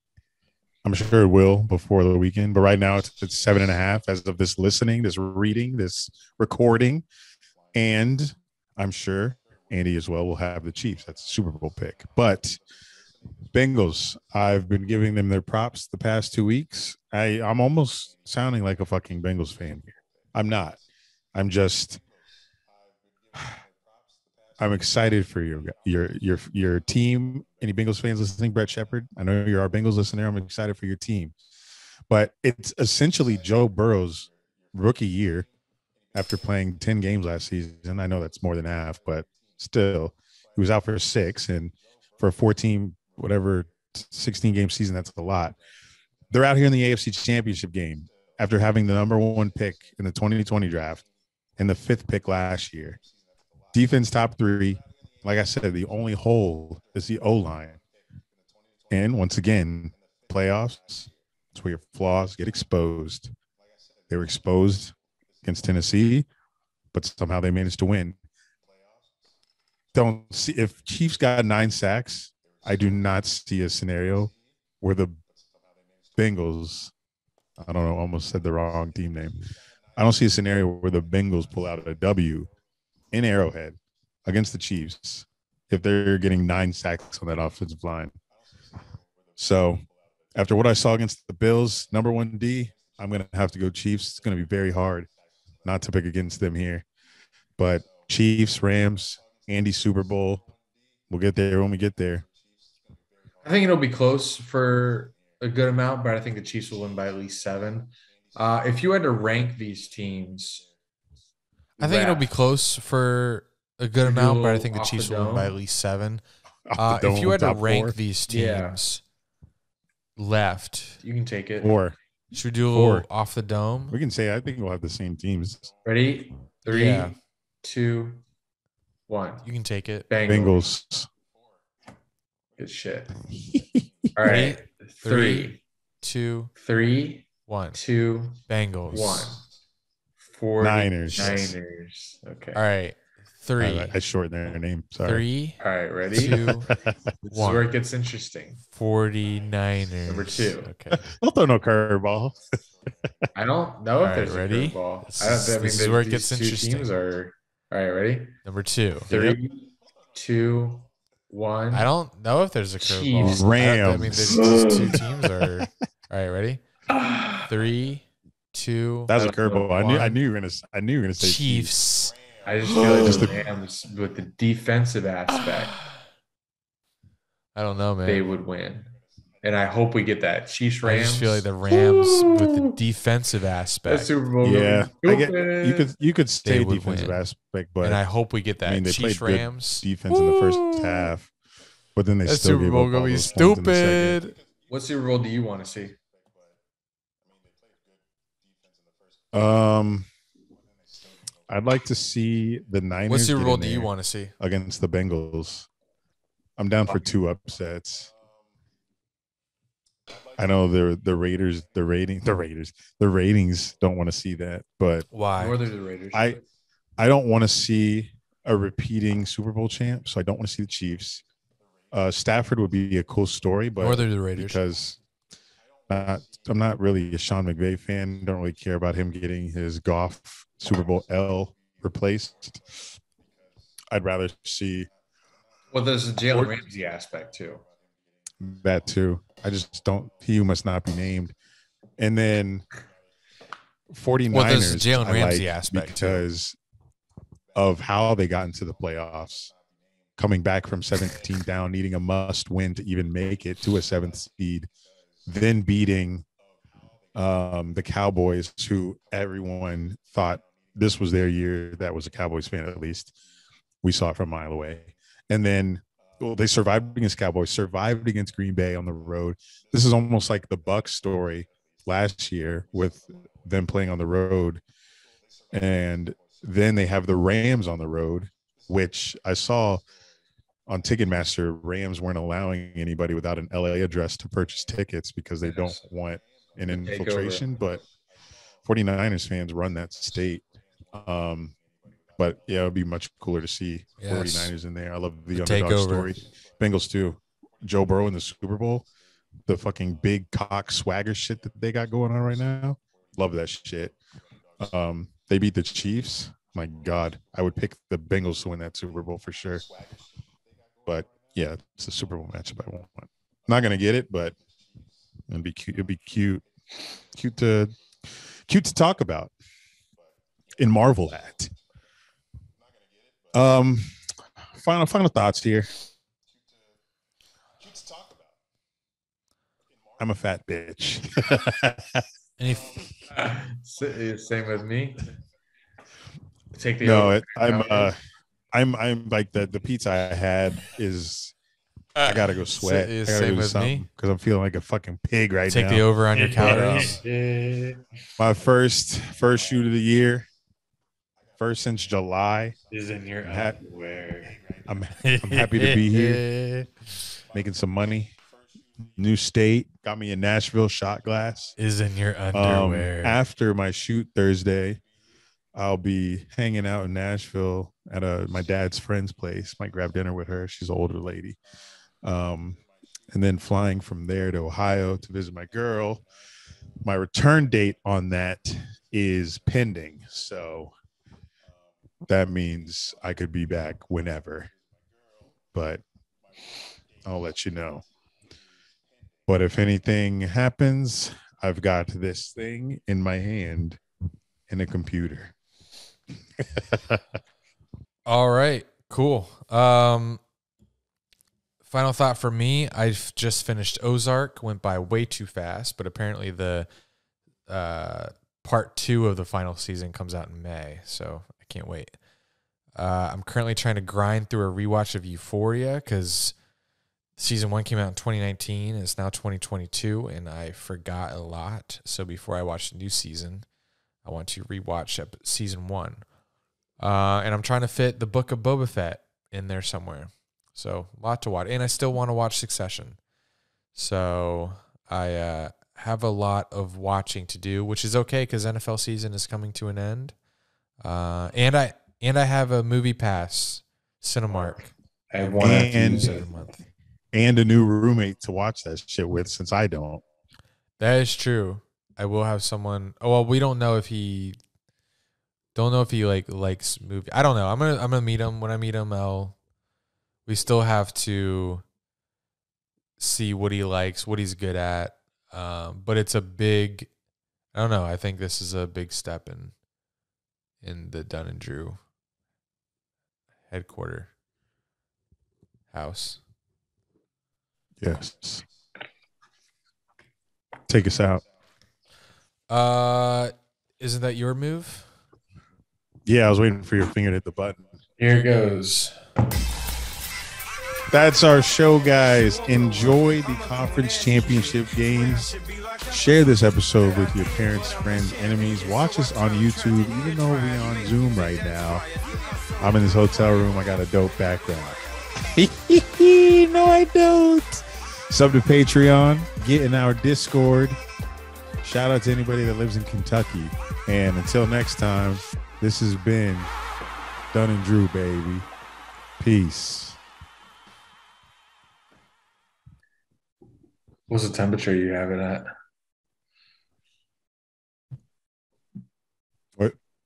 Speaker 2: I'm sure it will before the weekend, but right now it's 7.5 as of this listening, this reading, this recording. And I'm sure Andy as well will have the Chiefs. That's a Super Bowl pick. But Bengals, I've been giving them their props the past 2 weeks. I'm almost sounding like a fucking Bengals fan here. I'm not. I'm excited for your team. Any Bengals fans listening? Brett Shepard, I know you're our Bengals listener. I'm excited for your team. But it's essentially Joe Burrow's rookie year after playing 10 games last season. I know that's more than half, but still, he was out for 6. And for a 16-game season, that's a lot. They're out here in the AFC Championship game after having the number 1 pick in the 2020 draft and the 5th pick last year. Defense top 3. Like I said, the only hole is the O-line. And once again, playoffs, that's where your flaws get exposed. They were exposed against Tennessee, but somehow they managed to win. Don't see if Chiefs got 9 sacks, I do not see a scenario where the Bengals, I don't know, almost said the wrong team name. I don't see a scenario where the Bengals pull out a W in Arrowhead against the Chiefs if they're getting 9 sacks on that offensive line. So after what I saw against the Bills, number 1 D, I'm going to have to go Chiefs. It's going to be very hard not to pick against them here. But Chiefs, Rams, Andy Super Bowl, we'll get there when we get there.
Speaker 3: I think it'll be close for a good amount, but I think the Chiefs will win by at least 7. If you had to rank these teams,
Speaker 1: I think it'll be close for a good amount, but I think the Chiefs will win by at least 7. If you had to rank these teams left,
Speaker 3: you can take it.
Speaker 2: 4.
Speaker 1: Should we do a little off the dome?
Speaker 2: We can say I think we'll have the same teams.
Speaker 3: Ready? 3, 2, 1.
Speaker 1: You can take it.
Speaker 2: Bengals.
Speaker 3: Good shit. All right. 3,
Speaker 1: 2,
Speaker 3: 3,
Speaker 1: 1.
Speaker 3: 2,
Speaker 1: Bengals.
Speaker 3: 1. 40
Speaker 2: Niners.
Speaker 3: Niners. Okay.
Speaker 1: All right. 3.
Speaker 2: I shortened their name. Sorry.
Speaker 1: 3,
Speaker 3: All right. Ready?
Speaker 1: 2,
Speaker 3: This is
Speaker 1: 1.
Speaker 3: where it gets interesting.
Speaker 1: 49ers.
Speaker 3: Number 2.
Speaker 1: Okay.
Speaker 2: Don't throw no curveball.
Speaker 3: I don't know if
Speaker 1: All
Speaker 3: there's
Speaker 1: right,
Speaker 3: a
Speaker 1: ready?
Speaker 3: curveball.
Speaker 1: This is where it gets
Speaker 3: these two
Speaker 1: interesting.
Speaker 3: teams are. All right. Ready?
Speaker 1: Number 2.
Speaker 3: 3, 2, 1.
Speaker 1: I don't know if there's a
Speaker 3: Chiefs.
Speaker 1: curveball. I mean,
Speaker 2: Rams.
Speaker 1: these two teams are. All right, ready? 3, 2.
Speaker 2: That's a curveball. I knew you were gonna say
Speaker 1: Chiefs.
Speaker 3: I just feel like
Speaker 2: Just
Speaker 3: the
Speaker 2: the-
Speaker 3: Rams, with the defensive aspect,
Speaker 1: I don't know, man.
Speaker 3: they would win. And I hope we get that. Chiefs,
Speaker 1: I
Speaker 3: Rams.
Speaker 1: just feel like the Rams with the defensive
Speaker 3: That
Speaker 1: aspect,
Speaker 3: Super Bowl.
Speaker 2: Yeah,
Speaker 3: gonna
Speaker 2: I
Speaker 3: be
Speaker 2: get
Speaker 3: stupid.
Speaker 2: you could say
Speaker 1: would
Speaker 2: defensive
Speaker 1: win.
Speaker 2: aspect, but
Speaker 1: and I hope we get that.
Speaker 2: I mean, they
Speaker 1: Chiefs,
Speaker 2: played good
Speaker 1: Rams.
Speaker 2: defense in the first half, but then they
Speaker 1: That
Speaker 2: still
Speaker 1: Super
Speaker 2: gave
Speaker 1: Bowl
Speaker 2: up
Speaker 1: gonna
Speaker 2: all
Speaker 1: be
Speaker 2: those points in the second.
Speaker 1: stupid.
Speaker 3: What Super Bowl do you want to see?
Speaker 2: I'd like to see the Niners.
Speaker 1: What Super
Speaker 2: get
Speaker 1: Bowl
Speaker 2: in
Speaker 1: do you
Speaker 2: there
Speaker 1: want to see?
Speaker 2: against the Bengals? I'm down for 2 upsets. I know the Raiders, the ratings don't want to see that, but
Speaker 1: Why?
Speaker 3: Nor the Raiders.
Speaker 2: I don't want to see a repeating Super Bowl champ, so I don't want to see the Chiefs. Stafford would be a cool story, but
Speaker 1: Northern the Raiders.
Speaker 2: because I'm not really a Sean McVay fan. Don't really care about him getting his Goff Super Bowl L replaced. I'd rather see
Speaker 3: Well, there's a Jalen Ramsey aspect too.
Speaker 2: that too. I just don't. He must not be named. And then 49ers.
Speaker 1: Well, there's the Jalen
Speaker 2: I
Speaker 1: Ramsey
Speaker 2: like
Speaker 1: aspect, too.
Speaker 2: because of how they got into the playoffs, coming back from 17 down, needing a must win to even make it to a 7th seed, then beating the Cowboys, who everyone thought this was their year. That was a Cowboys fan, at least. We saw it from a mile away. And then they survived against Cowboys, survived against Green Bay on the road. This is almost like the Bucs story last year with them playing on the road. And then they have the Rams on the road, which I saw on Ticketmaster. Rams weren't allowing anybody without an LA address to purchase tickets because they don't want an infiltration. But 49ers fans run that state. But yeah, it would be much cooler to see 49ers in there. I love the underdog
Speaker 1: takeover.
Speaker 2: story. Bengals too. Joe Burrow in the Super Bowl, the fucking big cock swagger shit that they got going on right now. Love that shit. They beat the Chiefs. My God, I would pick the Bengals to win that Super Bowl for sure. But yeah, it's a Super Bowl matchup I want. Not gonna get it, but it'd be cute. It'd be cute to talk about and marvel at. Final thoughts here. I'm a fat bitch.
Speaker 3: Same with me. Take the
Speaker 2: No, I'm like the pizza I had is. I gotta go sweat. I gotta
Speaker 1: Same
Speaker 2: do
Speaker 1: with
Speaker 2: something
Speaker 1: me.
Speaker 2: because I'm feeling like a fucking pig right now.
Speaker 1: Take the over on your calories.
Speaker 2: My first shoot of the year, first since July.
Speaker 3: Is in your
Speaker 2: Ha-
Speaker 3: underwear.
Speaker 2: I'm happy to be here, making some money. New state, got me a Nashville shot glass.
Speaker 1: Is in your underwear.
Speaker 2: After my shoot Thursday, I'll be hanging out in Nashville at my dad's friend's place. Might grab dinner with her. She's an older lady. And then flying from there to Ohio to visit my girl. My return date on that is pending. So that means I could be back whenever. But I'll let you know. But if anything happens, I've got this thing in my hand in a computer.
Speaker 1: All right, cool. Final thought for me, I've just finished Ozark, went by way too fast, but apparently the part 2 of the final season comes out in May, so I can't wait. I'm currently trying to grind through a rewatch of Euphoria because season 1 came out in 2019, and it's now 2022, and I forgot a lot. So before I watch the new season, I want to rewatch season 1. And I'm trying to fit the Book of Boba Fett in there somewhere. So a lot to watch. And I still want to watch Succession. So I have a lot of watching to do, which is okay because NFL season is coming to an end. And I have a movie pass, Cinemark.
Speaker 3: I have one
Speaker 2: and
Speaker 1: a month.
Speaker 2: And a new roommate to watch that shit with, since I don't.
Speaker 1: That is true. I will have someone. Oh well, we don't know if he likes movie. I don't know. I'm gonna meet him. When I meet him, we still have to see what he likes, what he's good at. But it's a big. I don't know. I think this is a big step in the Dunn and Drew headquarter house.
Speaker 2: Yes. Take us out.
Speaker 1: Isn't that your move?
Speaker 2: Yeah, I was waiting for your finger to hit the button.
Speaker 3: Here goes.
Speaker 2: That's our show, guys. Enjoy the conference championship games. Share this episode with your parents, friends, enemies. Watch us on YouTube, even though we're on Zoom right now. I'm in this hotel room. I got a dope background. No, I don't. Sub to Patreon. Get in our Discord. Shout out to anybody that lives in Kentucky. And until next time, this has been Dunn and Drew, baby. Peace.
Speaker 3: What's the temperature you have it at?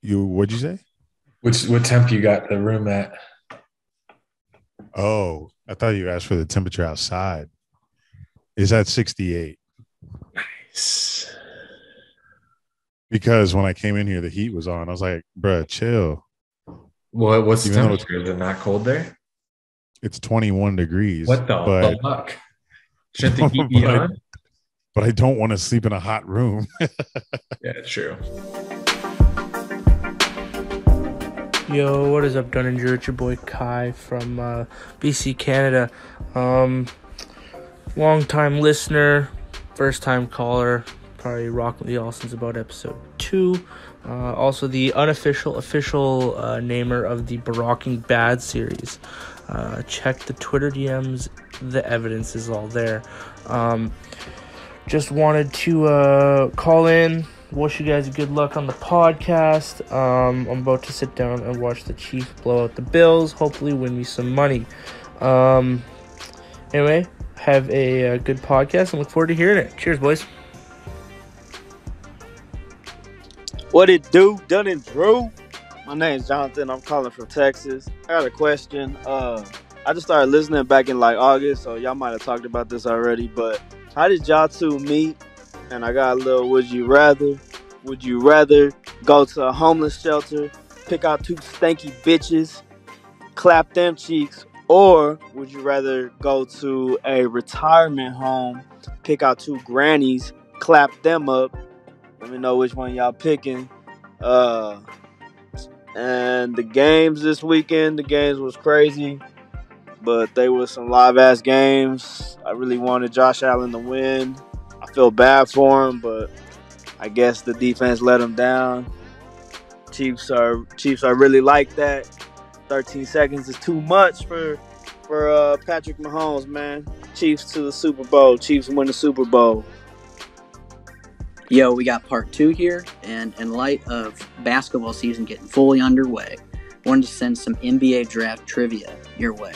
Speaker 2: What'd you say?
Speaker 3: What temp you got the room at?
Speaker 2: Oh, I thought you asked for the temperature outside. It's at 68.
Speaker 3: Nice.
Speaker 2: Because when I came in here, the heat was on. I was like, bruh, chill.
Speaker 3: Well, what's the
Speaker 2: Even though
Speaker 3: temperature? Is it not cold there?
Speaker 2: It's 21 degrees.
Speaker 3: What the fuck? Shouldn't the heat be on?
Speaker 2: But I don't want to sleep in a hot room.
Speaker 3: Yeah, true.
Speaker 7: Yo, what is up, Dunn and Drew? It's your boy Kai from BC, Canada. Long-time listener, first-time caller, probably rocking the all since about episode 2. Also the official namer of the Barocking Bad series. Check the Twitter DMs. The evidence is all there. Just wanted to call in, wish you guys good luck on the podcast. I'm about to sit down and watch the Chiefs blow out the Bills, hopefully win me some money. Anyway, have a good podcast and look forward to hearing it. Cheers, boys.
Speaker 8: What it do, Dunn and Drew? My name's Jonathan. I'm calling from Texas. I got a question. I just started listening back in like August, so y'all might have talked about this already, but how did y'all two meet? And I got a little would you rather. Would you rather go to a homeless shelter, pick out 2 stanky bitches, clap them cheeks, or would you rather go to a retirement home, pick out 2 grannies, clap them up? Let me know which one y'all picking. And the games this weekend, the games was crazy, but they were some live-ass games. I really wanted Josh Allen to win. I feel bad for him, but I guess the defense let him down. Chiefs are really like that. 13 seconds is too much for Patrick Mahomes, man. Chiefs to the Super Bowl. Chiefs win the Super Bowl.
Speaker 9: Yo, we got part 2 here, and in light of basketball season getting fully underway, wanted to send some NBA draft trivia your way.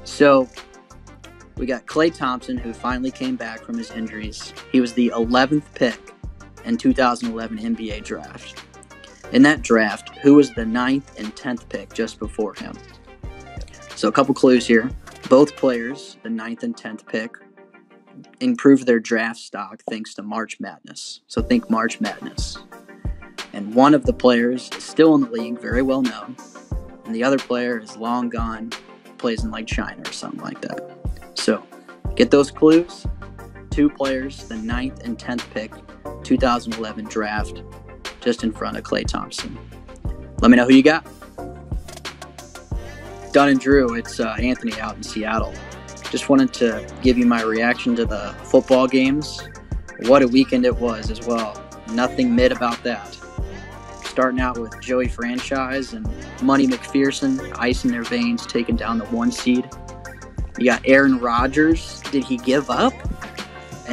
Speaker 9: So, we got Klay Thompson, who finally came back from his injuries. He was the 11th pick in 2011 NBA draft. In that draft, who was the 9th and 10th pick just before him? So a couple clues here. Both players, the 9th and 10th pick, improved their draft stock thanks to March Madness. So think March Madness. And one of the players is still in the league, very well known. And the other player is long gone, plays in like China or something like that. So get those clues. 2 players, the 9th and 10th pick, 2011 draft, just in front of Klay Thompson. Let me know who you got. Dunn and Drew, it's Anthony out in Seattle. Just wanted to give you my reaction to the football games. What a weekend it was as well. Nothing mid about that. Starting out with Joey Franchise and Money McPherson, ice in their veins, taking down the 1 seed. You got Aaron Rodgers. Did he give up?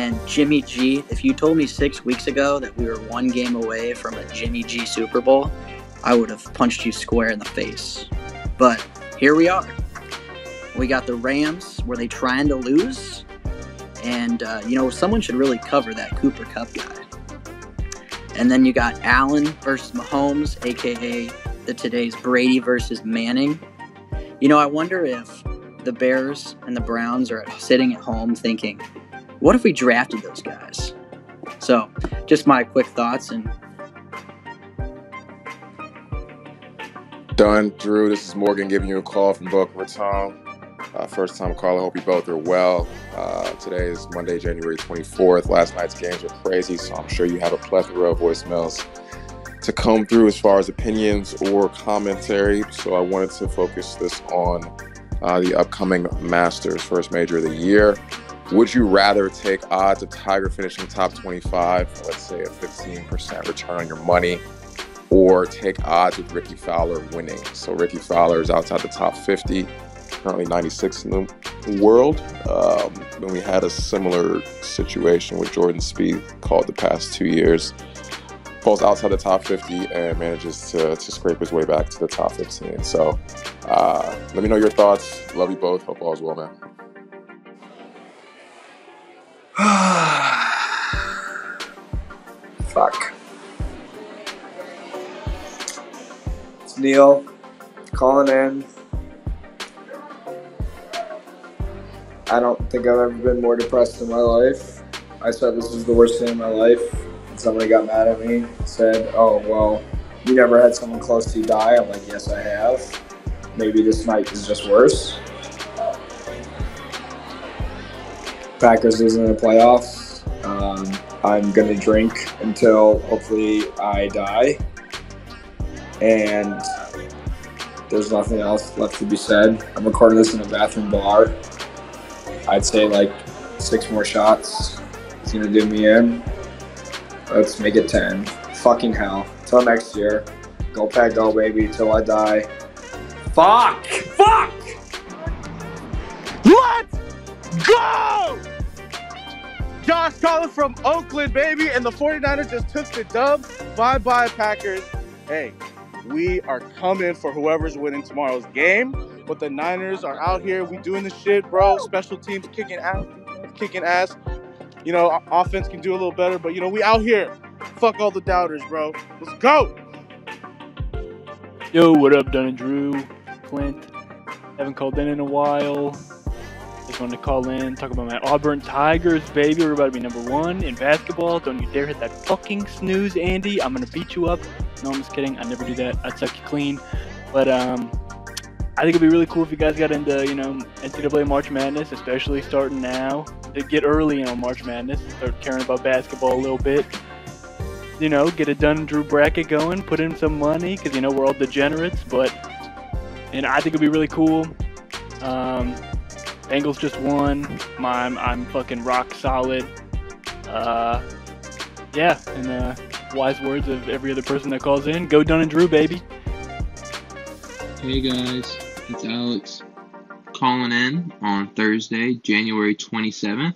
Speaker 9: And Jimmy G, if you told me 6 weeks ago that we were one game away from a Jimmy G Super Bowl, I would have punched you square in the face. But here we are. We got the Rams. Were they trying to lose? And, someone should really cover that Cooper Kupp guy. And then you got Allen versus Mahomes, a.k.a. today's Brady versus Manning. I wonder if the Bears and the Browns are sitting at home thinking, what if we drafted those guys? So, just my quick thoughts. And
Speaker 10: Dunn, Drew, this is Morgan giving you a call from Boca Raton. First time call. I hope you both are well. Today is Monday, January 24th. Last night's games were crazy, so I'm sure you have a plethora of voicemails to comb through as far as opinions or commentary. So I wanted to focus this on the upcoming Masters, first major of the year. Would you rather take odds of Tiger finishing top 25, let's say a 15% return on your money, or take odds with Ricky Fowler winning? So Ricky Fowler is outside the top 50, currently 96 in the world. When we had a similar situation with Jordan Spieth called the past 2 years, falls outside the top 50 and manages to scrape his way back to the top 15. So let me know your thoughts. Love you both. Hope all is well, man.
Speaker 11: Fuck. It's Neil calling in. I don't think I've ever been more depressed in my life. I said this was the worst day of my life. And somebody got mad at me, said, oh, well, you never had someone close to you die. I'm like, yes, I have. Maybe this night is just worse. Packers losing the playoffs. I'm going to drink until hopefully I die. And there's nothing else left to be said. I'm recording this in a bathroom bar. I'd say like 6 more shots is going to do me in. Let's make it 10. Fucking hell. Till next year. Go Pack, go baby, till I die. Fuck! Fuck!
Speaker 12: Let's go! Josh calling from Oakland, baby, and the 49ers just took the dub. Bye-bye, Packers. Hey, we are coming for whoever's winning tomorrow's game, but the Niners are out here. We doing the shit, bro. Special teams kicking ass, kicking ass. Offense can do a little better, but, we out here. Fuck all the doubters, bro. Let's go!
Speaker 13: Yo, what up, Dunn and Drew? Clint. Haven't called in a while. Just wanted to call in, talk about my Auburn Tigers, baby. We're about to be #1 in basketball. Don't you dare hit that fucking snooze, Andy. I'm going to beat you up. No, I'm just kidding. I never do that. I'd suck you clean. But I think it'd be really cool if you guys got into, NCAA March Madness, especially starting now. To get early, March Madness. Start caring about basketball a little bit. Get a Dunn and Drew bracket going. Put in some money, because, we're all degenerates. But, I think it'd be really cool. Bengals just won. I'm fucking rock solid. Yeah, and wise words of every other person that calls in. Go Dunn and Drew, baby.
Speaker 14: Hey guys, it's Alex calling in on Thursday, January 27th.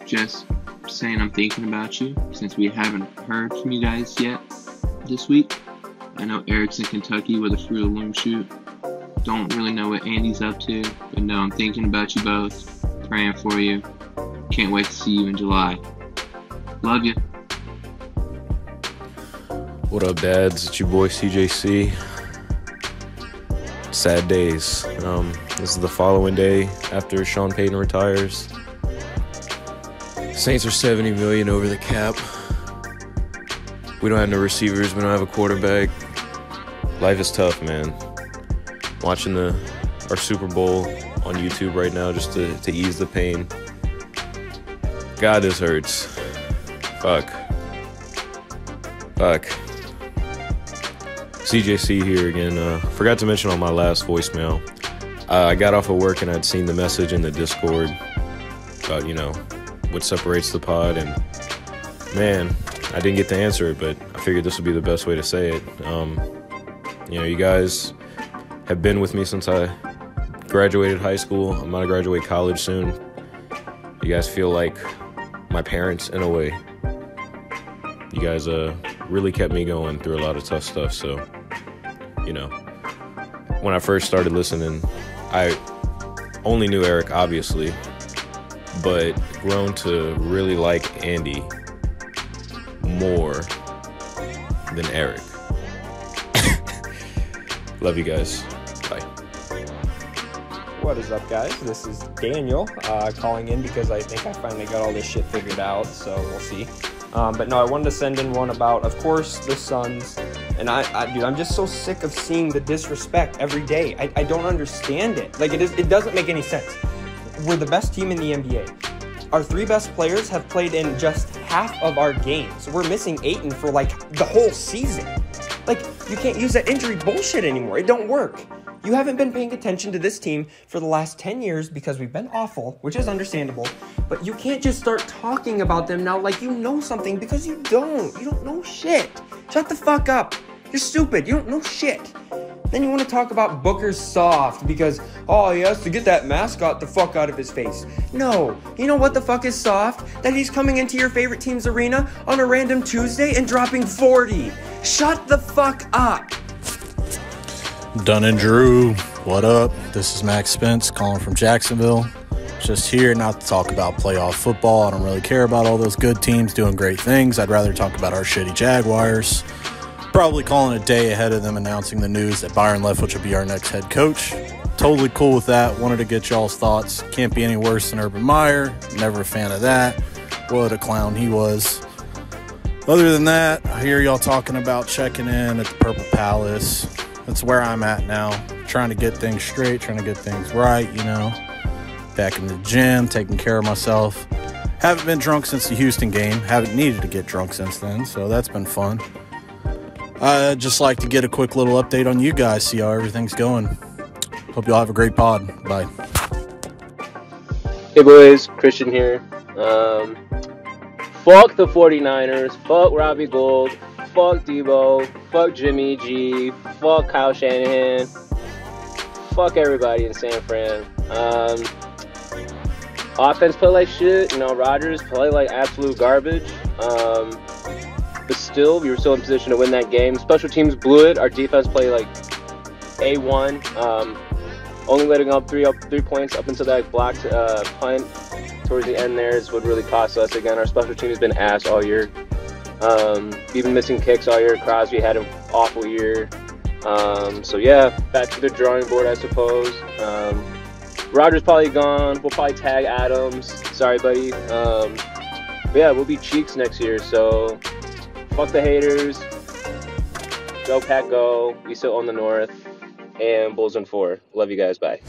Speaker 14: Just saying I'm thinking about you since we haven't heard from you guys yet this week. I know Eric's in Kentucky with a Fruit of the Loom shoot. Don't really know what Andy's up to, but no, I'm thinking about you both, praying for you. Can't wait to see you in July. Love you.
Speaker 15: What up, dads? It's your boy CJC. Sad days. This is the following day after Sean Payton retires. Saints are $70 million over the cap. We don't have no receivers. We don't have a quarterback. Life is tough, man. Watching our Super Bowl on YouTube right now just to ease the pain. God, this hurts. Fuck. CJC here again. Forgot to mention on my last voicemail, I got off of work and I'd seen the message in the Discord about, what separates the pod, and man, I didn't get to answer it, but I figured this would be the best way to say it. You guys have been with me since I graduated high school. I'm about to graduate college soon. You guys feel like my parents in a way. You guys really kept me going through a lot of tough stuff. So, you know, when I first started listening, I only knew Eric, obviously, but grown to really like Andy more than Eric. Love you guys. Bye.
Speaker 16: What is up, guys? This is Daniel calling in because I think I finally got all this shit figured out, so we'll see. But no, I wanted to send in one about, of course, the Suns. And dude, I'm just so sick of seeing the disrespect every day. I don't understand it. Like, it doesn't make any sense. We're the best team in the NBA. Our 3 best players have played in just half of our games. We're missing Ayton for, like, the whole season. Like, you can't use that injury bullshit anymore. It don't work. You haven't been paying attention to this team for the last 10 years because we've been awful, which is understandable. But you can't just start talking about them now like you know something, because you don't. You don't know shit. Shut the fuck up. You're stupid. You don't know shit. Then you want to talk about Booker's soft because, oh, he has to get that mascot the fuck out of his face. No. You know what the fuck is soft? That he's coming into your favorite team's arena on a random Tuesday and dropping 40. Shut the fuck up.
Speaker 17: Dunn and Drew, what up? This is Max Spence calling from Jacksonville. Just here not to talk about playoff football. I don't really care about all those good teams doing great things. I'd rather talk about our shitty Jaguars. Probably calling a day ahead of them announcing the news that Byron Leftwich will be our next head coach. Totally cool with that. Wanted to get y'all's thoughts. Can't be any worse than Urban Meyer. Never a fan of that. What a clown he was. Other than that, I hear y'all talking about checking in at the Purple Palace. That's where I'm at now. Trying to get things straight, trying to get things right, you know. Back in the gym, taking care of myself. Haven't been drunk since the Houston game. Haven't needed to get drunk since then, so that's been fun. I'd just like to get a quick little update on you guys, see how everything's going. Hope y'all have a great pod. Bye.
Speaker 18: Hey boys, Christian here. Fuck the 49ers, fuck Robbie Gould, fuck Debo, fuck Jimmy G, fuck Kyle Shanahan, fuck everybody in San Fran. Offense play like shit, you know, Rodgers play like absolute garbage. But still, we were still in position to win that game. Special teams blew it. Our defense played like A1. Only letting up three points up until that blocked punt towards the end there is what really cost us. Again, our special team has been ass all year. We've been missing kicks all year. Crosby had an awful year. So yeah, back to the drawing board, I suppose. Rodgers probably gone. We'll probably tag Adams. Sorry, buddy. But yeah, we'll be Cheeks next year. So fuck the haters. Go Pack, go. We still own the North. And Bulls in 4. Love you guys. Bye.